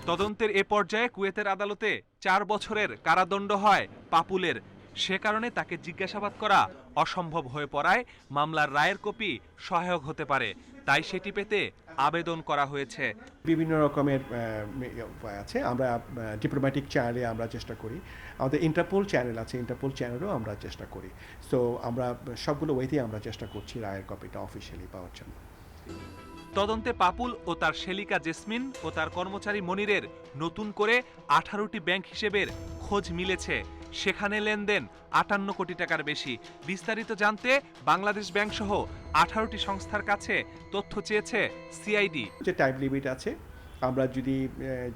তদন্তের এ পর্যায়ে কুয়েতের আদালতে 4 বছরের কারাদণ্ড হয় পাপুলের। সে কারণে তাকে জিজ্ঞাসাবাদ করা অসম্ভব হয়ে পড়ায় মামলার রায়ের কপি সহায়ক হতে পারে, তাই সেটি পেতে আবেদন করা হয়েছে। বিভিন্ন রকমের উপায় আছে। আমরা ডিপ্লোম্যাটিক চ্যানেলে আমরা চেষ্টা করি, আমাদের ইন্টারপোল চ্যানেল আছে, ইন্টারপোল চ্যানেলেও আমরা চেষ্টা করি। সো আমরা সবগুলো ওয়েতেই আমরা চেষ্টা করছি রায়ের কপিটা অফিসিয়ালি পাওয়ার জন্য। তদন্তে পাপুল ও তার শেলিকা জেসমিন ও তার কর্মচারী মনিরের নতুন করে 18টি ব্যাংক হিসেবের খোঁজ মিলেছে, সেখানে লেনদেন 58 কোটি টাকার বেশি। বিস্তারিত জানতে বাংলাদেশ ব্যাংক সহ 18টি সংস্থার কাছে তথ্য চেয়েছে সিআইডি। যে টাইম লিমিট আছে, আমরা যদি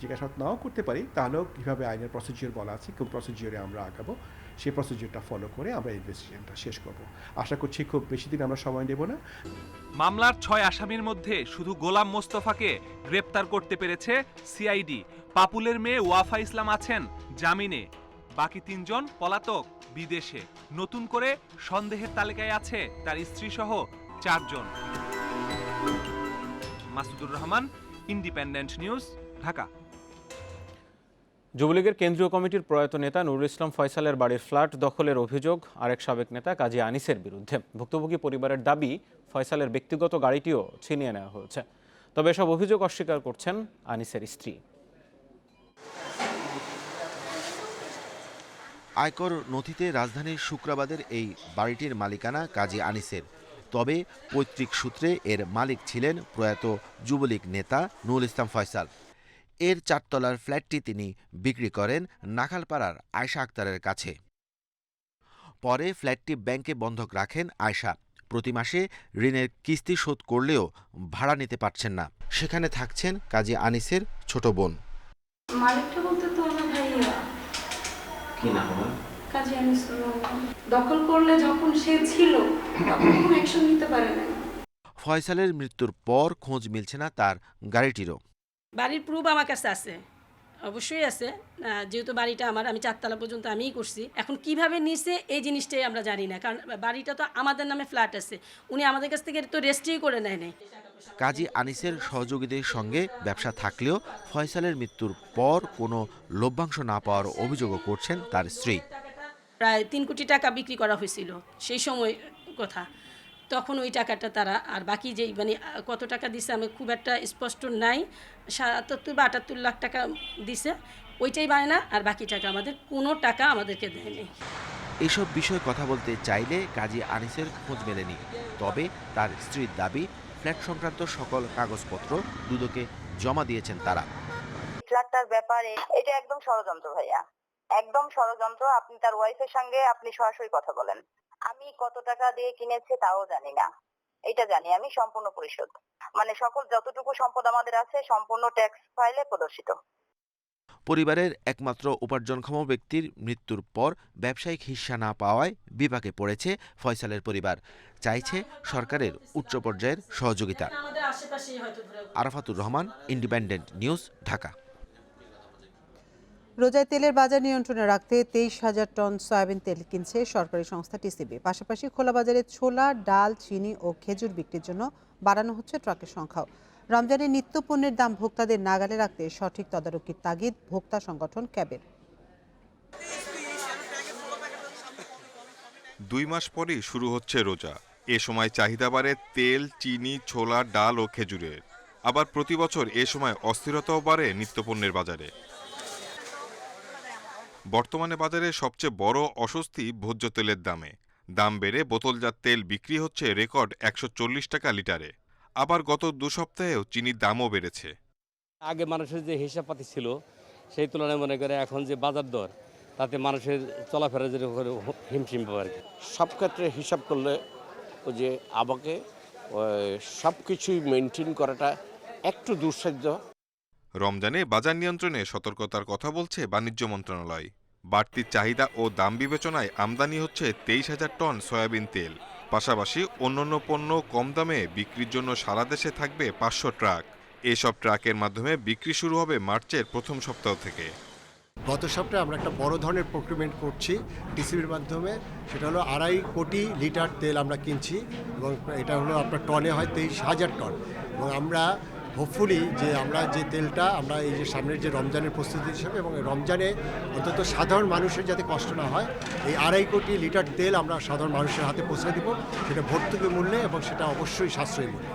জিজ্ঞাসাবাদ নাও করতে পারি তাহলেও কীভাবে আইনের প্রসিজিওর বলা আছে, কোন প্রসিজিওরে আমরা আগাবো, সেই প্রসিজিওরটা ফলো করে আমরা ইনভেস্টিগেশনটা শেষ করব। আশা করছি খুব বেশি দিন আমরা সময় নেব না। মামলার 6 আসামির মধ্যে শুধু গোলাম মোস্তফাকে গ্রেপ্তার করতে পেরেছে সিআইডি। পাপুলের মেয়ে ওয়াফা ইসলাম আছেন জামিনে, বাকি 3 জন পলাতক বিদেশে। নতুন করে সন্দেহের তালিকায় আছে তার স্ত্রী সহ 4 জন। Masudur Rahman, Independent News, Dhaka. যুবলীগের কেন্দ্রীয় কমিটির প্রয়াত নেতা নুরুল ইসলাম ফয়সালের বাড়ির ফ্ল্যাট দখলের অভিযোগ আরেক সাবেক নেতা কাজী আনিসের বিরুদ্ধে। ভুক্তভোগী পরিবারের দাবি, ফয়সালের ব্যক্তিগত গাড়িটিও ছিনিয়ে নেওয়া হয়েছে। তবে এসব অভিযোগ অস্বীকার করছেন আনিসের স্ত্রী। আয়কর নথিতে রাজধানীর শুক্রাবাদের এই বাড়িটির মালিকানা কাজী আনিসের। তবে পৈতৃক সূত্রে এর মালিক ছিলেন প্রয়াত যুবলীগ নেতা নুরুল ইসলাম ফয়সাল। এর 4 তলার ফ্ল্যাটটি তিনি বিক্রি করেন নাখালপাড়ার আয়শা আক্তারের কাছে। পরে ফ্ল্যাটটি ব্যাংকে বন্ধক রাখেন আয়শা। প্রতি মাসে ঋণের কিস্তি শোধ করলেও ভাড়া নিতে পারছেন না। সেখানে থাকছেন কাজী আনিসের ছোট বোন। মালিকটা বলতে তো আমার ভাইয়া। কি নাম ওর? কাজী আনিস। দখল করলে যখন সে ছিল তখন কোনো অ্যাকশন নিতে পারে না। ফয়সালের মৃত্যুর পর খোঁজ মিলছে না তার গাড়িটিরও। বাড়ির প্রুফ আমার কাছে আছে, অবশ্যই আছে, যেহেতু বাড়িটা আমার, আমি 4 তলা পর্যন্ত আমিই করছি। এখন কিভাবে নিছে এই জিনিসটাই আমরা জানি না, কারণ বাড়িটা তো আমাদের নামে ফ্ল্যাট আছে, উনি আমাদের কাছ থেকে তো রেজিস্ট্রি করে নেয় নাই। কাজী আনিসের সহযোগীদের সঙ্গে ব্যবসা থাকলেও ফয়সালের মৃত্যুর পর কোনো লভ্যাংশ না পাওয়ার অভিযোগও করছেন তার স্ত্রী। প্রায় 3 কোটি টাকা বিক্রি করা হয়েছিল সেই সময় কথা, তখন ওই টাকাটা তারা, আর বাকি যেই মানে কত টাকা দিছে আমি খুব একটা স্পষ্ট নাই, 77 বা 78 লাখ টাকা দিছে, ওইটাই বায়না, আর বাকি টাকা আমাদের কোনো টাকা আমাদেরকে দেয়নি। এইসব বিষয়ে কথা বলতে চাইলে কাজী আনিসের খোঁজ মেলেনি। তবে তার স্ত্রীর দাবি, ফ্ল্যাট সংক্রান্ত সকল কাগজপত্র দুদকে জমা দিয়েছেন তারা। ফ্ল্যাটটার ব্যাপারে এটা একদম ষড়যন্ত্র ভাইয়া, একদম ষড়যন্ত্র। আপনি তার ওয়াইফের সঙ্গে আপনি সরাসরি কথা বলেন। আমি কত টাকা দিয়ে কিনেছি তাও জানি না, এটা জানি আমি সম্পূর্ণ পরিশোধ, মানে সকল যতটুকু সম্পদ আমাদের আছে সম্পূর্ণ ট্যাক্স ফাইলে প্রদর্শিত। পরিবারের একমাত্র উপার্জনক্ষম ব্যক্তির মৃত্যুর পর ব্যবসায়িক হিস্সা না পাওয়ায় বিপাকে পড়েছে ফয়সালের পরিবার। চাইছে সরকারের উচ্চ পর্যায়ের সহযোগিতা। Arafatur Rahman, Independent News, Dhaka. রোজায় তেলের বাজার নিয়ন্ত্রণে রাখতে 23,000 টন সয়াবিন তেল কিনছে সরকারি সংস্থা টিসিবি। পাশাপাশি খোলা বাজারে ছোলা, ডাল, চিনি ও খেজুর বিক্রির জন্য বাড়ানো হচ্ছে ট্রাকের সংখ্যাও। রমজানের নিত্য পণ্যের দাম ভোক্তাদের নাগালে রাখতে সঠিক তদারকির তাগিদ ভোক্তা সংগঠন ক্যাবের। 2 মাস পরেই শুরু হচ্ছে রোজা। এ সময় চাহিদা বাড়ে তেল, চিনি, ছোলা, ডাল ও খেজুরের। আবার প্রতি বছর এ সময় অস্থিরতাও বাড়ে নিত্যপণ্যের বাজারে। বর্তমানে বাজারে সবচেয়ে বড় অস্বস্তি ভোজ্য তেলের দামে। দাম বেড়ে বোতলজাত তেল বিক্রি হচ্ছে রেকর্ড 140 টাকা লিটারে। আবার গত 2 সপ্তাহেও চিনির দামও বেড়েছে। আগে মানুষের যে হিসাবপাতি ছিল সেই তুলনায় মনে করে এখন যে বাজার দর, তাতে মানুষের চলাফেরা যেটা হিমশিম পাবে আর কি। সব ক্ষেত্রে হিসাব করলে ওই যে আমাকে সব কিছুই মেনটেন করাটা একটু দুঃসাধ্য। রমজানে বাজার নিয়ন্ত্রণে সতর্কতার কথা বলছে বাণিজ্য মন্ত্রণালয়। বাড়তি চাহিদা ও দাম বিবেচনায় আমদানি হচ্ছে 23,000 টন সয়াবিন তেল। পাশাপাশি অন্যান্য পণ্য কম দামে বিক্রির জন্য সারা দেশে থাকবে 500 ট্রাক। এসব ট্রাকের মাধ্যমে বিক্রি শুরু হবে মার্চের প্রথম সপ্তাহ থেকে। গত সপ্তাহে আমরা একটা বড় ধরনের প্রক্রিমেন্ট করছি টিসিবির মাধ্যমে। সেটা হলো 2.5 কোটি লিটার তেল আমরা কিনছি এবং এটা হলো আপনার টনে হয় 23,000 টন। এবং আমরা হোপফুলি যে আমরা যে তেলটা আমরা এই যে সামনের যে রমজানের প্রস্তুতি হিসেবে এবং রমজানে অন্তত সাধারণ মানুষের যাতে কষ্ট না হয়, এই 2.5 কোটি লিটার তেল আমরা সাধারণ মানুষের হাতে পৌঁছে দেব, সেটা ভর্তুকি মূল্যে এবং সেটা অবশ্যই সাশ্রয়ী মূল্যে।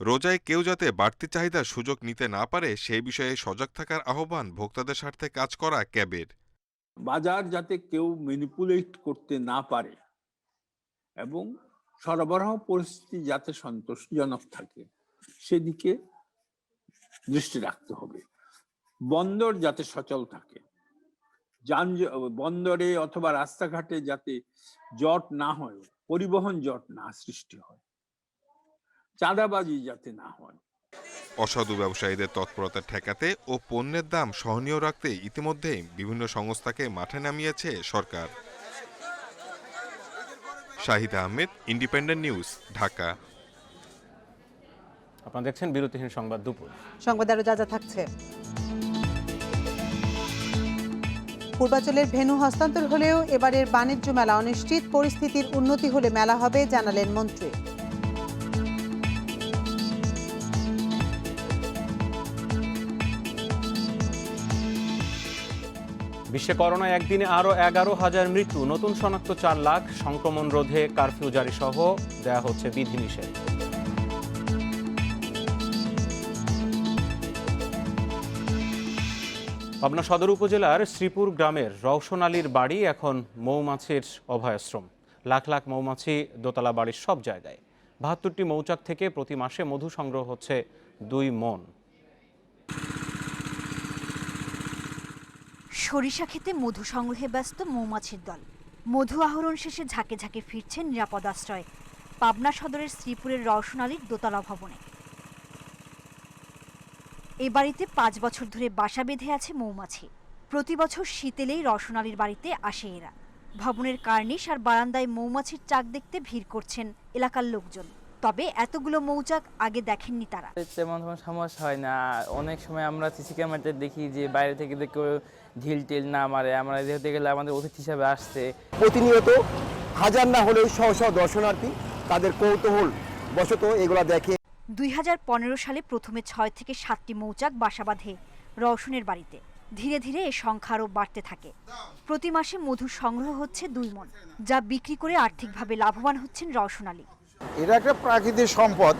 রোজায় কেউ যাতে বাড়তি চাহিদার সুযোগ নিতে না পারে সেই বিষয়ে সজাগ থাকার আহ্বান ভোক্তাদের স্বার্থে কাজ করা ক্যাবের। বাজার যাতে কেউ ম্যানিপুলেট করতে না পারে এবং সরবরাহ পরিস্থিতি যাতে সন্তোষজনক থাকে সেদিকে দৃষ্টি রাখতে হবে। বন্দর যাতে সচল থাকে, বন্দরে অথবা রাস্তাঘাটে যাতে জট না হয়, পরিবহন জট না সৃষ্টি হয়, চাঁদাবাজি যাতে না হয়। অসাধু ব্যবসায়ীদের তৎপরতা ঠেকাতে ও পণ্যের দাম সহনীয় রাখতে ইতিমধ্যেই বিভিন্ন সংস্থাকে মাঠে নামিয়েছে সরকার। Shahid Ahmed, Independent News, Dhaka. আপনারা দেখছেন বিরতিহীন সংবাদ দুপুর। সংবাদ আরো যা থাকছে। পূর্বাঞ্চলের ভেন্যু হস্তান্তর হলেও এবারের বাণিজ্য মেলা অনিশ্চিত। পরিস্থিতির উন্নতি হলে মেলা হবে, জানালেন মন্ত্রী। বিশ্বে করোনায় একদিনে আরও 11,000 মৃত্যু, নতুন শনাক্ত 4 লাখ। সংক্রমণ রোধে কারফিউ জারি সহ দেয়া হচ্ছে বিধিনিষেধ। পাবনা সদর উপজেলার শ্রীপুর গ্রামের রওশন আলীর বাড়ি এখন মৌমাছির অভয়াশ্রম। লাখ লাখ মৌমাছি দোতলা বাড়ির সব জায়গায়। 72টি মৌচাক থেকে প্রতি মাসে মধু সংগ্রহ হচ্ছে 2 মণ। সরিষা খেতে মধু সংগ্রহে ব্যস্ত মৌমাছির দল। মধু আহরণ শেষে ঝাঁকে ঝাঁকে ফিরছেন নিরাপদ আশ্রয়ে, পাবনা সদরের শ্রীপুরের রওশন আলীর দোতলা ভবনে। এ বাড়িতে 5 বছর ধরে বাসা বেঁধে আছে মৌমাছি। প্রতি বছর শীত এলেই রওশন আলীর বাড়িতে আসে এরা। ভবনের কার্নিশ আর বারান্দায় মৌমাছির চাক দেখতে ভিড় করছেন এলাকার লোকজন। তবে এতগুলো মৌচাক আগে দেখেননি তারা। তেমন কোনো সমস্যা হয় না। অনেক সময় আমরা সিসি ক্যামেরাতে দেখি যে বাইরে থেকে কেউ ঢিল টিল না মারে। আমরা যেতে গেলে আমাদের অতিথি হিসাবে আসছে। প্রতিনিয়ত হাজার না হলেও শহ শহ দর্শনার্থী তাদের কৌতূহল বশত এগুলা দেখে। 2015 সালে প্রথমে 6 থেকে 7টি মৌচাক বাসা বাঁধে রওশনের বাড়িতে। ধীরে ধীরে এ সংখ্যা আরও বাড়তে থাকে। প্রতি মাসে মধু সংগ্রহ হচ্ছে 2 মণ, যা বিক্রি করে আর্থিকভাবে লাভবান হচ্ছেন রওশন আলী। এটা একটা প্রাকৃতিক সম্পদ।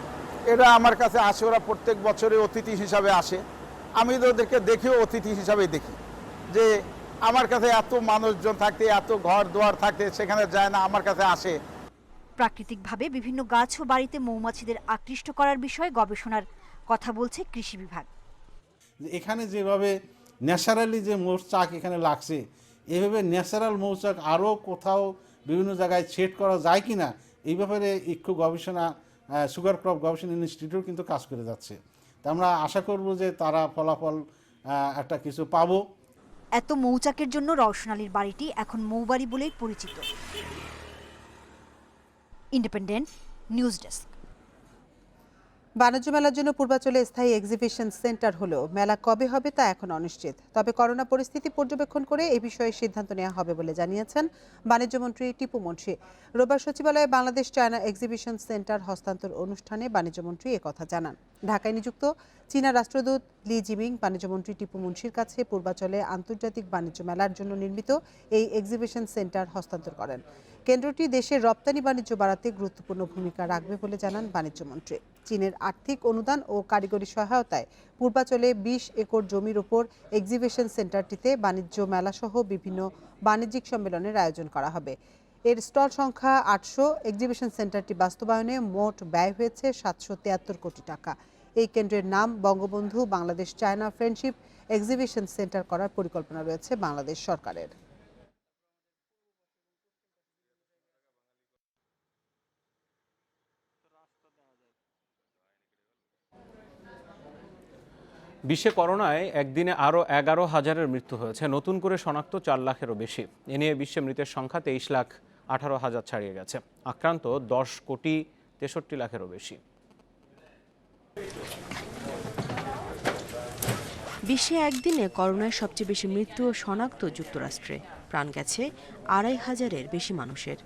এটা আমার কাছে আসে, ওরা প্রত্যেক বছরে অতিথি হিসাবে আসে। আমি ওদেরকে দেখেও অতিথি হিসাবে দেখি যে আমার কাছে এত মানুষজন থাকতে, এত ঘর দুয়ার থাকতে সেখানে যায় না, আমার কাছে আসে। প্রাকৃতিকভাবে বিভিন্ন গাছ ও বাড়িতে মৌমাছিদের আকৃষ্ট করার বিষয়ে গবেষণার কথা বলছে কৃষি বিভাগ। এখানে যেভাবে ন্যাচারালি যে মৌচাক এখানে লাগছে, এভাবে ন্যাচারাল মৌচাক আরও কোথাও বিভিন্ন জায়গায় সেট করা যায় কিনা এই ব্যাপারে ইক্ষু গবেষণা সুগার ক্রপ গবেষণা ইনস্টিটিউট কিন্তু কাজ করে যাচ্ছে। তা আমরা আশা করব যে তারা ফলাফল একটা কিছু পাবো। এত মৌচাকের জন্য রওশন আলীর বাড়িটি এখন মৌবাড়ি বলেই পরিচিত। Independent news desk. বাণিজ্য মেলার জন্য পূর্বাচলে স্থায়ী এক্সিবিশন সেন্টার হলেও মেলা কবে হবে তা এখন অনিশ্চিত। তবে করোনা পরিস্থিতি পর্যবেক্ষণ করে এ বিষয়ে সিদ্ধান্ত নেওয়া হবে বলে জানিয়েছেন বাণিজ্যমন্ত্রী টিপু মুন্সি। রোববার সচিবালয়ে বাংলাদেশ চায়না এক্সিবিশন সেন্টার হস্তান্তর অনুষ্ঠানে বাণিজ্যমন্ত্রী একথা জানান। ঢাকায় নিযুক্ত চীনা রাষ্ট্রদূত লি জিমিং বাণিজ্যমন্ত্রী টিপু মুন্সির কাছে পূর্বাচলে আন্তর্জাতিক বাণিজ্য মেলার জন্য নির্মিত এই এক্সিবিশন সেন্টার হস্তান্তর করেন। কেন্দ্রটি দেশের রপ্তানি বাণিজ্য বাড়াতে গুরুত্বপূর্ণ ভূমিকা রাখবে বলে জানান বাণিজ্যমন্ত্রী। চীনের আর্থিক অনুদান ও কারিগরি সহায়তায় পূর্বাচলে ২০ একর জমির ওপর এক্সিবিশন সেন্টারটিতে বাণিজ্য মেলাসহ বিভিন্ন বাণিজ্যিক সম্মেলনের আয়োজন করা হবে। এর স্টল সংখ্যা ৮০০। এক্সিবিশন সেন্টারটি বাস্তবায়নে মোট ব্যয় হয়েছে ৭৭৩ কোটি টাকা। এই কেন্দ্রের নাম Bangabandhu Bangladesh China friendship exhibition centre করার পরিকল্পনা রয়েছে বাংলাদেশ সরকারের। বিশ্বে করোনায় একদিনে আরও ১১,০০০-এর মৃত্যু হয়েছে। নতুন করে শনাক্ত ৪ লাখেরও বেশি। এ নিয়ে বিশ্বে মৃতের সংখ্যা ২৩,১৮,০০০ ছাড়িয়ে গেছে। আক্রান্ত ১০,৬৩,০০,০০০-এরও বেশি। বিশ্বে একদিনে করোনায় সবচেয়ে বেশি মৃত্যু ও শনাক্ত যুক্তরাষ্ট্রে। প্রাণ গেছে ২৫০০-এর বেশি মানুষের।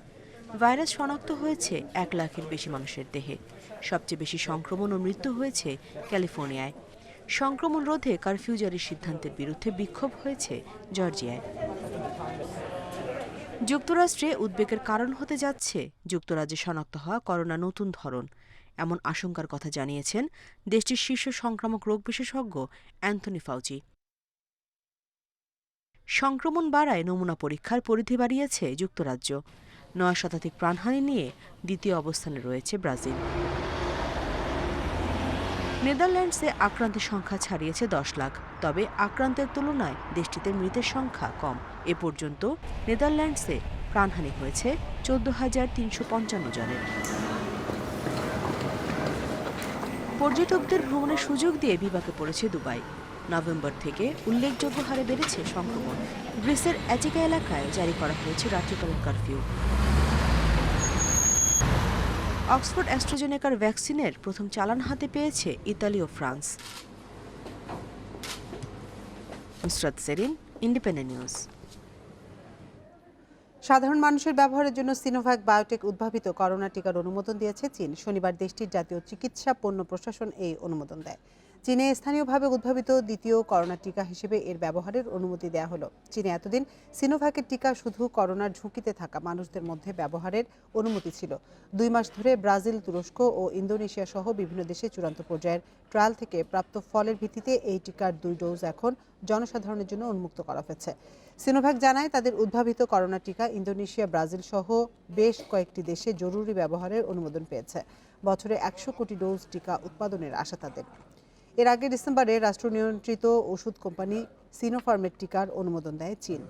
ভাইরাস শনাক্ত হয়েছে ১ লাখের বেশি মানুষের দেহে। সবচেয়ে বেশি সংক্রমণ ও মৃত্যু হয়েছে ক্যালিফোর্নিয়ায়। সংক্রমণ রোধে কারফিউ জারির সিদ্ধান্তের বিরুদ্ধে বিক্ষোভ হয়েছে জর্জিয়ায়। যুক্তরাষ্ট্রে উদ্বেগের কারণ হতে যাচ্ছে যুক্তরাজ্যে শনাক্ত হওয়া করোনা নতুন ধরন, এমন আশঙ্কার কথা জানিয়েছেন দেশটির শীর্ষ সংক্রামক রোগ বিশেষজ্ঞ অ্যান্থনি ফাউচি। সংক্রমণ বাড়ায় নমুনা পরীক্ষার পরিধি বাড়িয়েছে যুক্তরাজ্য। ৯ শতাধিক প্রাণহানি নিয়ে দ্বিতীয় অবস্থানে রয়েছে ব্রাজিল। নেদারল্যান্ডসে আক্রান্তের সংখ্যা ছাড়িয়েছে ১০ লাখ। তবে আক্রান্তের তুলনায় দেশটিতে মৃতের সংখ্যা কম। এ পর্যন্ত নেদারল্যান্ডসে প্রাণহানি হয়েছে ১৪,৩৫৫ জনের। পর্যটকদের ভ্রমণের সুযোগ দিয়ে বিপাকে পড়েছে দুবাই। নভেম্বর থেকে উল্লেখযোগ্য হারে বেড়েছে সংক্রমণ। গ্রিসের অ্যাটিকা এলাকায় জারি করা হয়েছে রাত্রিকালীন কারফিউ। অক্সফোর্ড অ্যাস্ট্রাজেনেকার ভ্যাকসিনের প্রথম চালান হাতে পেয়েছে ইতালি ও France. Nusrat Serin, Independent News. সাধারণ মানুষের ব্যবহারের জন্য সিনোভ্যাক বায়োটেক উদ্ভাবিত করোনা টিকার অনুমোদন দিয়েছে চীন। শনিবার দেশটির জাতীয় চিকিৎসা পণ্য প্রশাসন এই অনুমোদন দেয়। চীনে স্থানীয়ভাবে উদ্ভাবিত দ্বিতীয় করোনা টিকা হিসেবে এর ব্যবহারের অনুমতি দেওয়া হলো। চীনে এতদিন সিনোভ্যাকের টিকা শুধু করোনার ঝুঁকিতে থাকা মানুষদের মধ্যে ব্যবহারের অনুমতি ছিল। ২ মাস ধরে ব্রাজিল, তুরস্ক ও ইন্দোনেশিয়া সহ বিভিন্ন দেশে চূড়ান্ত পর্যায়ের ট্রায়াল থেকে প্রাপ্ত ফলের ভিত্তিতে এই টিকার ২ ডোজ এখন জনসাধারণের জন্য উন্মুক্ত করা হয়েছে। সিনোভ্যাক জানায় তাদের উদ্ভাবিত করোনা টিকা ইন্দোনেশিয়া, ব্রাজিল সহ বেশ কয়েকটি দেশে জরুরি ব্যবহারের অনুমোদন পেয়েছে। বছরে ১০০ কোটি ডোজ টিকা উৎপাদনের আশা তাদের। এর আগে ডিসেম্বরে রাষ্ট্র নিয়ন্ত্রিত ওষুধ কোম্পানি সিনোফার্মের টিকার অনুমোদন দেয় চীন।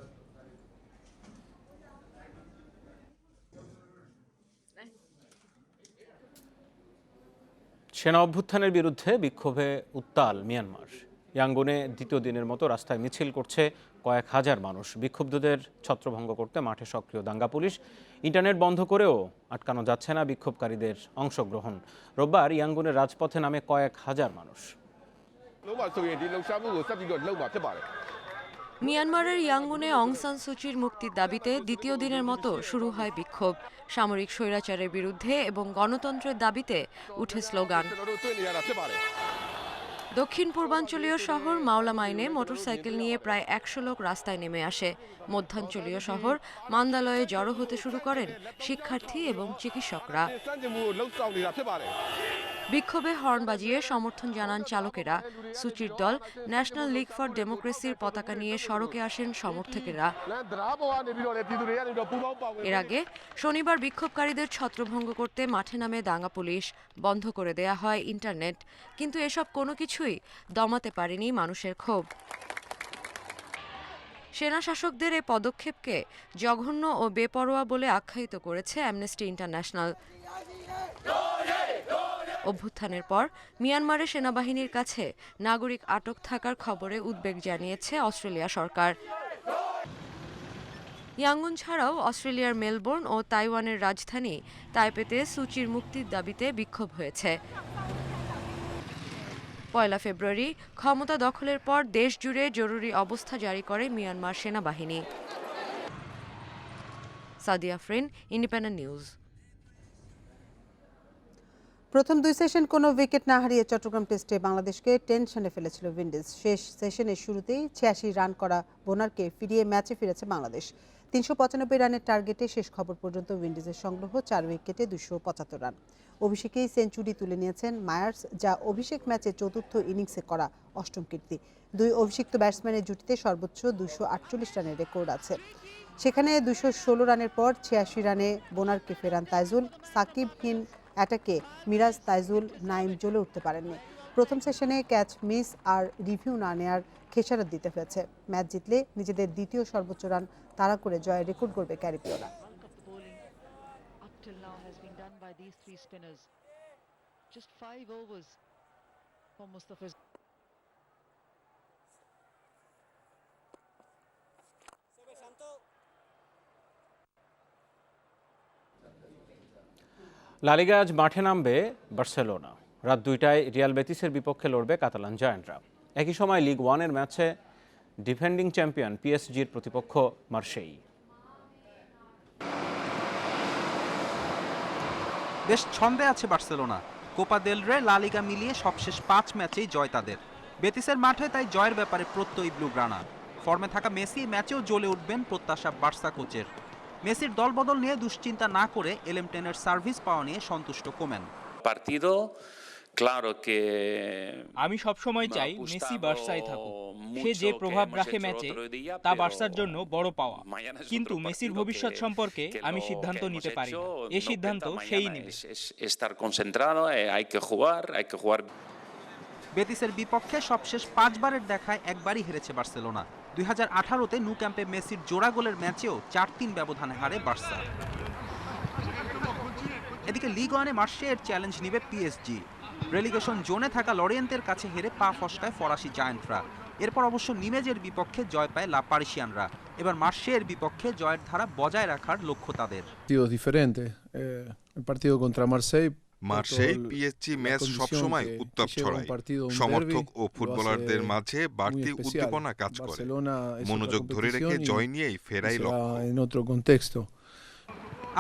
সেনা অভ্যুত্থানের বিরুদ্ধে বিক্ষোভে উত্তাল মিয়ানমার। ইয়াঙ্গুনে দ্বিতীয় দিনের মতো রাস্তায় মিছিল করছে কয়েক হাজার মানুষ। বিক্ষুব্ধদের ছত্রভঙ্গ করতে মাঠে সক্রিয় দাঙ্গা পুলিশ। ইন্টারনেট বন্ধ করেও আটকানো যাচ্ছে না বিক্ষোভকারীদের অংশগ্রহণ। রোববার ইয়াঙ্গুনের রাজপথে নামে কয়েক হাজার মানুষ। মিয়ানমারের ইয়াঙ্গুনে অং সান সুচির মুক্তির দাবিতে দ্বিতীয় দিনের মতো শুরু হয় বিক্ষোভ। সামরিক স্বৈরাচারের বিরুদ্ধে এবং গণতন্ত্রের দাবিতে উঠে স্লোগান। দক্ষিণ পূর্বাঞ্চলীয় শহর মাওলামাইনে মোটরসাইকেল নিয়ে প্রায় ১০০ লোক রাস্তায় নেমে আসে। মধ্যাঞ্চলীয় শহর মান্দালয়ে জড়ো হতে শুরু করেন শিক্ষার্থী এবং চিকিৎসকরা। বিক্ষোভে হর্ন বাজিয়ে সমর্থন জানান চালকেরা। সুচির দল ন্যাশনাল লীগ ফর ডেমোক্রেসির পতাকা নিয়ে সড়কে আসেন সমর্থকেরা। এর আগে শনিবার বিক্ষোভকারীদের ছত্রভঙ্গ করতে মাঠে নামে দাঙ্গা পুলিশ। বন্ধ করে দেয়া হয় ইন্টারনেট। কিন্তু এসব কোনো কিছুই দমাতে পারেনি মানুষের ক্ষোভ। সেনা শাসকদের এই পদক্ষেপকে জঘন্য ও বেপরোয়া বলে আখ্যায়িত করেছে অ্যামনেস্টি ইন্টারন্যাশনাল। অভ্যুত্থানের পর মিয়ানমারের সেনাবাহিনীর কাছে নাগরিক আটক থাকার খবরে উদ্বেগ জানিয়েছে অস্ট্রেলিয়া সরকার। ইয়াঙ্গুন ছাড়াও অস্ট্রেলিয়ার মেলবোর্ন ও তাইওয়ানের রাজধানী তাইপেতে সুচির মুক্তির দাবিতে বিক্ষোভ হয়েছে। 1 ফেব্রুয়ারি ক্ষমতা দখলের পর দেশ জুড়ে জরুরি অবস্থা জারি করে মিয়ানমার সেনাবাহিনী। Sadia Afrin, independent news. প্রথম দুই সেশন কোনো উইকেট না হারিয়ে চট্টগ্রাম টেস্টে বাংলাদেশকে টেনশনে ফেলেছিল উইন্ডিজ। শেষ সেশনের শুরুতেই 86 রান করা বোনারকে ফিরিয়ে ম্যাচে ফিরেছে বাংলাদেশ। 395 রানের টার্গেটে শেষ খবর পর্যন্ত উইন্ডিজের সংগ্রহ 4 উইকেটে 275 রান। অভিষেকেই সেঞ্চুরি তুলে নিয়েছেন মায়ার্স, যা অভিষেক ম্যাচে চতুর্থ ইনিংসে করা অষ্টম কীর্তি। দুই অভিষিক্ত ব্যাটসম্যানের জুটিতে সর্বোচ্চ 248 রানের রেকর্ড আছে। সেখানে 216 রানের পর 86 রানে বোনারকে ফেরান তাইজুল। সাকিবহীন অ্যাটাকে মিরাজ, তাইজুল, নাইম জ্বলে উঠতে পারেননি। প্রথম সেশনে ক্যাচ মিস আর রিভিউ না নেয়ার খেসারত দিতে হয়েছে। ম্যাচ জিতলে নিজেদের দ্বিতীয় সর্বোচ্চ রান তাড়া করে জয়ের রেকর্ড করবে ক্যারিবীয়রা। লা লিগায় আজ মাঠে নামবে বার্সেলোনা। রাত 2টায় রিয়াল বেতিসের বিপক্ষে লড়বে কাতালান জায়ান্টরা। একই সময় লিগ 1-এর ম্যাচে ডিফেন্ডিং চ্যাম্পিয়ন পিএসজির প্রতিপক্ষ মার্শেই। বেশ ছন্দে আছে বার্সেলোনা। কোপা দেল রে, লা লিগা মিলিয়ে সবশেষ 5 ম্যাচেই জয় তাদের। বেতিসের মাঠে তাই জয়ের ব্যাপারে প্রত্যয়ী ব্লুগ্রানা। ফর্মে থাকা মেসি ম্যাচেও জ্বলে উঠবেন প্রত্যাশা বার্সা কোচের। মেসির দলবদল নিয়ে দুশ্চিন্তা না করে এলএম10-এর সার্ভিস পাওয়া নিয়ে সন্তুষ্ট কোমেন। আমি সবসময় চাই মেসি বার্সায় থাকুক। সে যে প্রভাব রাখে ম্যাচে, তা বার্সার জন্য বড় পাওয়া। কিন্তু মেসির ভবিষ্যৎ সম্পর্কে আমি সিদ্ধান্ত নিতে পারি না। এই সিদ্ধান্ত সেই নেবে। বেতিসের বিপক্ষে সবশেষ 5 বারের দেখায় একবারই হেরেছে বার্সেলোনা। 2018-তে ন্যু ক্যাম্পে মেসির জোড়া গোলের ম্যাচেও 4-3 ব্যবধানে হারে বার্সা। এদিকে লিগ 1-এ মার্শেইয়ের চ্যালেঞ্জ নিবে পিএসজি। রেলিগেশন জোনে থাকা লরিয়েন্তের কাছে হেরে পা ফসকায় ফরাসি জায়ান্টরা। এরপর অবশ্য নিমেজের বিপক্ষে জয় পায় লা পারিসিয়ানরা। এবার মার্শেইয়ের বিপক্ষে জয়ের ধারা বজায় রাখার লক্ষ্য তাদের। মার্শেই পিএসজি ম্যাচ সবসময় উত্তাপ ছড়ায়। সমর্থক ও ফুটবলারদের মাঝে বাড়তি উদ্দীপনা কাজ করে। মনোযোগ ধরে রেখে জয় নিয়েই ফেরাই লক্ষ্য।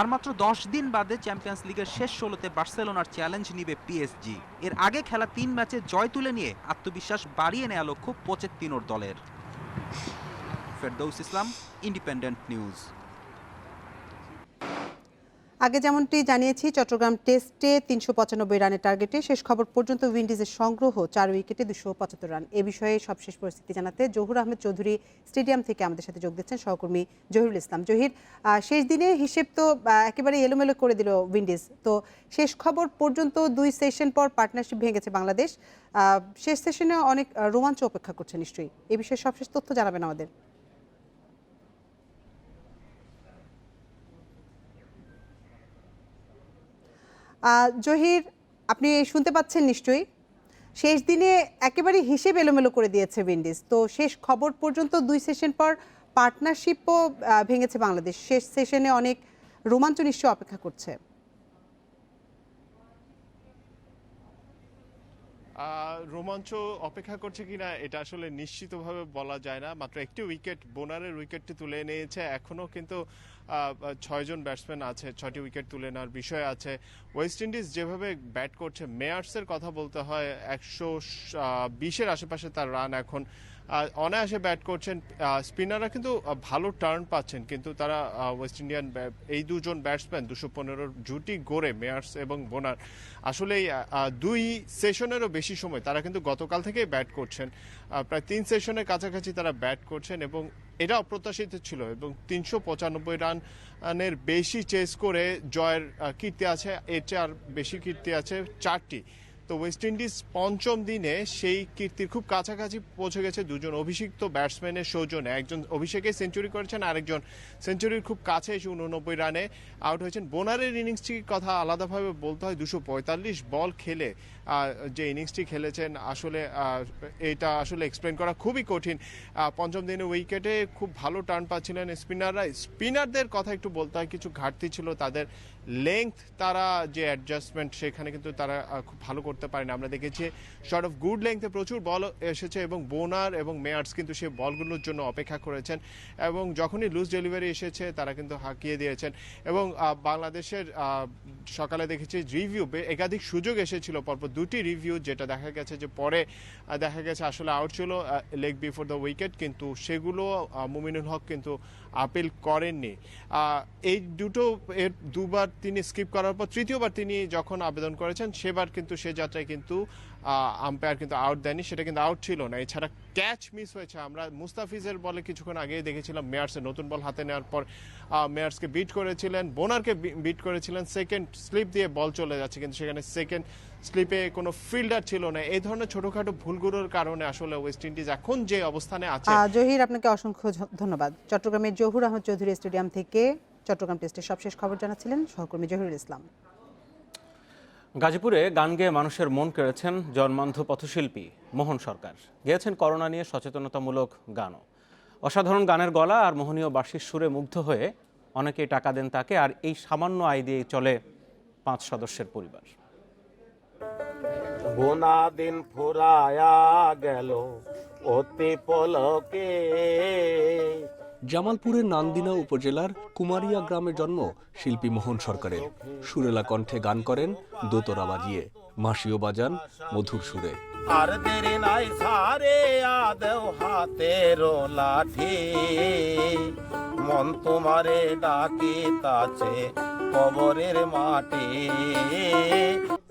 আর মাত্র 10 দিন বাদে চ্যাম্পিয়ন্স লিগের শেষ 16তে বার্সেলোনার চ্যালেঞ্জ নিবে পিএসজি। এর আগে খেলা 3 ম্যাচে জয় তুলে নিয়ে আত্মবিশ্বাস বাড়িয়ে নেওয়া লক্ষ্য পোচেত্তিনোর দলের। ফেরদৌস ইসলাম, ইন্ডিপেন্ডেন্ট নিউজ। আগে যেমনটি জানিয়েছি, চট্টগ্রাম টেস্টে 395 রানের টার্গেটে শেষ খবর পর্যন্ত উইন্ডিজের সংগ্রহ 4 উইকেটে 275 রান। এ বিষয়ে সবশেষ পরিস্থিতি জানাতে জহুর আহমেদ চৌধুরী স্টেডিয়াম থেকে আমাদের সাথে যোগ দিচ্ছেন সহকর্মী জহিরুল ইসলাম। জহির, শেষ দিনে হিসেব তো একেবারে এলোমেলো করে দিল উইন্ডিজ। তো শেষ খবর পর্যন্ত 2 সেশন পর পার্টনারশিপ ভেঙেছে বাংলাদেশ। শেষ সেশনে অনেক রোমাঞ্চ অপেক্ষা করছে নিশ্চয়ই। এ বিষয়ে সবশেষ তথ্য জানাবেন আমাদের। জহির, আপনি শুনতে পাচ্ছেন নিশ্চয়ই। শেষ দিনে একেবারে হিসেব এলোমেলো করে দিয়েছে উইন্ডিজ। তো শেষ খবর পর্যন্ত 2 সেশন পর পার্টনারশিপও ভেঙেছে বাংলাদেশ। শেষ সেশনে অনেক রোমাঞ্চ নিশ্চয়ই অপেক্ষা করছে। রোমাঞ্চ অপেক্ষা করছে কিনা এটা আসলে নিশ্চিতভাবে বলা যায় না। মাত্র একটি উইকেট, বোনারের উইকেটটি তুলে নিয়েছে। এখনও কিন্তু 6 জন ব্যাটসম্যান আছে, 6টি উইকেট তুলে নেওয়ার বিষয় আছে। ওয়েস্ট ইন্ডিজ যেভাবে ব্যাট করছে, মেয়ার্সের কথা বলতে হয়, 120-এর আশেপাশে তার রান এখন। অনায়াসে ব্যাট করছেন। স্পিনাররা কিন্তু ভালো টার্ন পাচ্ছেন, কিন্তু তারা ওয়েস্ট ইন্ডিয়ান এই 2 জন ব্যাটসম্যান 215 জুটি গড়ে মেয়ার্স এবং বোনার আসলে 2 সেশনেরও বেশি সময় তারা কিন্তু গতকাল থেকেই ব্যাট করছেন। প্রায় 3 সেশনের কাছাকাছি তারা ব্যাট করছেন এবং এটা অপ্রত্যাশিত ছিল। এবং 395 রানের বেশি চেস করে জয়ের কীর্তি আছে। এর চেয়ে আর বেশি কীর্তি আছে 4টি। তো ওয়েস্ট ইন্ডিজ পঞ্চম দিনে সেই কীর্তির খুব কাছাকাছি পৌঁছে গেছে 2 জন অভিষিক্ত ব্যাটসম্যানের সৌজন্যে। একজন অভিষেকে সেঞ্চুরি করেছেন, আরেকজন সেঞ্চুরির খুব কাছে এসে 89 রানে আউট হয়েছেন। বোনারের ইনিংসটির কথা আলাদাভাবে বলতে হয়। 245 বল খেলে যে ইনিংসটি খেলেছেন, আসলে এটা আসলে এক্সপ্লেন করা খুবই কঠিন। পঞ্চম দিনে উইকেটে খুব ভালো টার্ন পাচ্ছিলেন স্পিনাররা। স্পিনারদের কথা একটু বলতে হয়, কিছু ঘাটতি ছিল তাদের। লেংথ তারা যে অ্যাডজাস্টমেন্ট সেখানে কিন্তু তারা খুব ভালো করতে পারেনি। আমরা দেখেছি শর্ট অফ গুড লেংথে প্রচুর বল এসেছে এবং বোনার এবং মেয়ার্স কিন্তু সেই বলগুলোর জন্য অপেক্ষা করেছেন এবং যখনই লুজ ডেলিভারি এসেছে তারা কিন্তু হাঁকিয়ে দিয়েছেন। এবং বাংলাদেশের সকালে দেখেছি রিভিউ একাধিক সুযোগ এসেছিল, পরপর দুটি রিভিউ, যেটা দেখা গেছে যে পরে দেখা গেছে আসলে আউট ছিল লেগ বিফোর দ্য উইকেট, কিন্তু সেগুলো মুমিনুল হক কিন্তু আপিল করেননি। এই এর দুবার তিনি স্কিপ করার পর তৃতীয়বার তিনি যখন আবেদন করেছেন সেবার কিন্তু সে যাত্রায় কিন্তু আম্পায়ার কিন্তু আউট দেয়নি, সেটা কিন্তু আউট ছিল না। এছাড়া ক্যাচ মিস হয়েছে, আমরা মুস্তাফিজের বলে কিছুক্ষণ আগেই দেখেছিলাম মেয়ার্সের নতুন বল হাতে নেওয়ার পর মেয়ার্সকে বিট করেছিলেন, বোনারকে বিট করেছিলেন, সেকেন্ড স্লিপ দিয়ে বল চলে যাচ্ছে কিন্তু সেখানে সেকেন্ড স্লিপে কোনো ফিল্ডার ছিল না। এই ধরনের ছোটখাটো ভুলগুলোর কারণে আসলে ওয়েস্ট ইন্ডিজ এখন যে অবস্থানে আছে। জহির, আপনাকে অসংখ্য ধন্যবাদ। চট্টগ্রামের জহুর আহমদ চৌধুরী স্টেডিয়াম থেকে চট্টগ্রাম টেস্টের সবশেষ খবর জানাচ্ছিলেন সহকর্মী জহিরুল ইসলাম। গাজীপুরে গান গেয়ে মানুষের মন কেড়েছেন জন্মান্ধ পথশিল্পী মোহন সরকার। গেয়েছেন করোনা নিয়ে সচেতনতামূলক গানও। অসাধারণ গানের গলা আর মোহনীয় বাঁশির সুরে মুগ্ধ হয়ে অনেকেই টাকা দেন তাকে, আর এই সামান্য আয় দিয়েই চলে 5 সদস্যের পরিবার। গোনা দিন ফুরায়া গেল অতি পলকে। জামালপুরের নান্দিনা উপজেলার কুমারিয়া গ্রামে জন্ম শিল্পী মোহন সরকারের। সুরেলা কণ্ঠে গান করেন দোতরা বাজিয়ে, মাসিও বাজান মধুর সুরে। আর দেরি নাই সারে আদেও হাতের লাঠি, মন তোমারে ডাকিতাছে কবরের মাটি।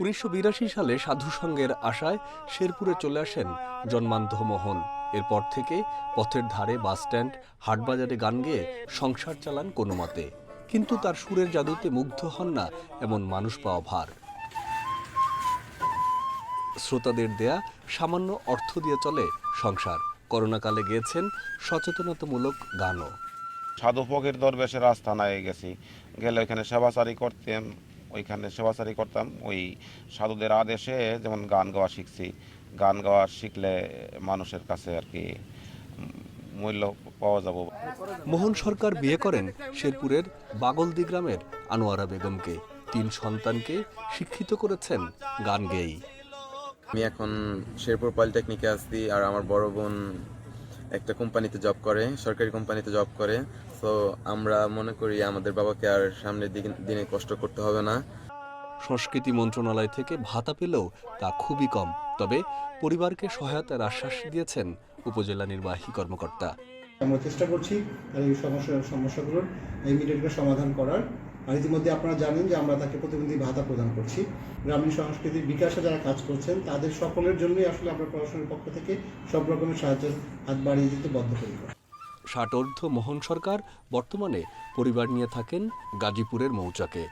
1982 সালে সাধু সঙ্গের আশায় শেরপুরে চলে আসেন জন্মান্ধ মোহন। এরপর থেকে পথের ধারে, বাসস্ট্যান্ড, হাটবাজারে গান গেয়ে সংসার চালান কোনো মতে। কিন্তু তার সুরের জাদুতে মুগ্ধ হন না এমন মানুষ পাওয়া ভার। শ্রোতাদের দেয়া সামান্য অর্থ দিয়ে চলে সংসার। করোনাকালে গেয়েছেন সচেতনতামূলক গানও। সাধু ফকির দরবেশের আস্থানায় গেছি, গেলে ওইখানে সেবাচারি করতাম। ওই সাধুদের আদেশে যেমন গান গাওয়া শিখছি। গান গাওয়া শিখলে মানুষের কাছে আর কি মূল্য পাওয়া যাব। মোহন সরকার বিয়ে করেন শেরপুরের বাগলদি গ্রামের আনোয়ারা বেগমকে। 3 সন্তানকে শিক্ষিত করেছেন গান গেয়েই। আমি এখন শেরপুর পলিটেকনিকে আসছি, আর আমার বড় বোন একটা কোম্পানিতে জব করে, সরকারি কোম্পানিতে জব করে। তো আমরা মনে করি আমাদের বাবাকে আর সামনের দিনে কষ্ট করতে হবে না। সংস্কৃতি মন্ত্রণালয় থেকে ভাতা পেলেও তা খুবই কম। তবে পরিবারকে সহায়তার আশ্বাস দিয়েছেন উপজেলা নির্বাহী কর্মকর্তা। আমরা চেষ্টা করছি এই সমস্যাগুলোর ইমিডিয়েট সমাধান করার। আর ইতিমধ্যে আপনারা জানেন যে আমরা তাকে প্রতিবন্ধী ভাতা প্রদান করছি। গ্রামীণ সংস্কৃতির বিকাশে যারা কাজ করছেন তাদের সকলের জন্যই আসলে আমরা প্রশাসনের পক্ষ থেকে সব রকমের সাহায্যের হাত বাড়িয়ে দিতে বদ্ধপরিকর। ষাটোর্ধ্ব মোহন সরকার বর্তমানে পরিবার নিয়ে থাকেন গাজীপুরের মৌচাকে।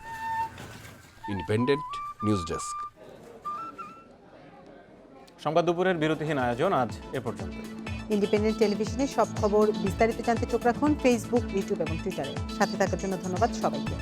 Independent news desk. সংবাদ দুপুরের বিরতিহীন আয়োজন আজ এ পর্যন্ত। ইন্ডিপেন্ডেন্ট টেলিভিশনে সব খবর বিস্তারিত জানতে চোখ রাখুন ফেসবুক, ইউটিউব এবং টুইটারে। সাথে থাকার জন্য ধন্যবাদ সবাইকে।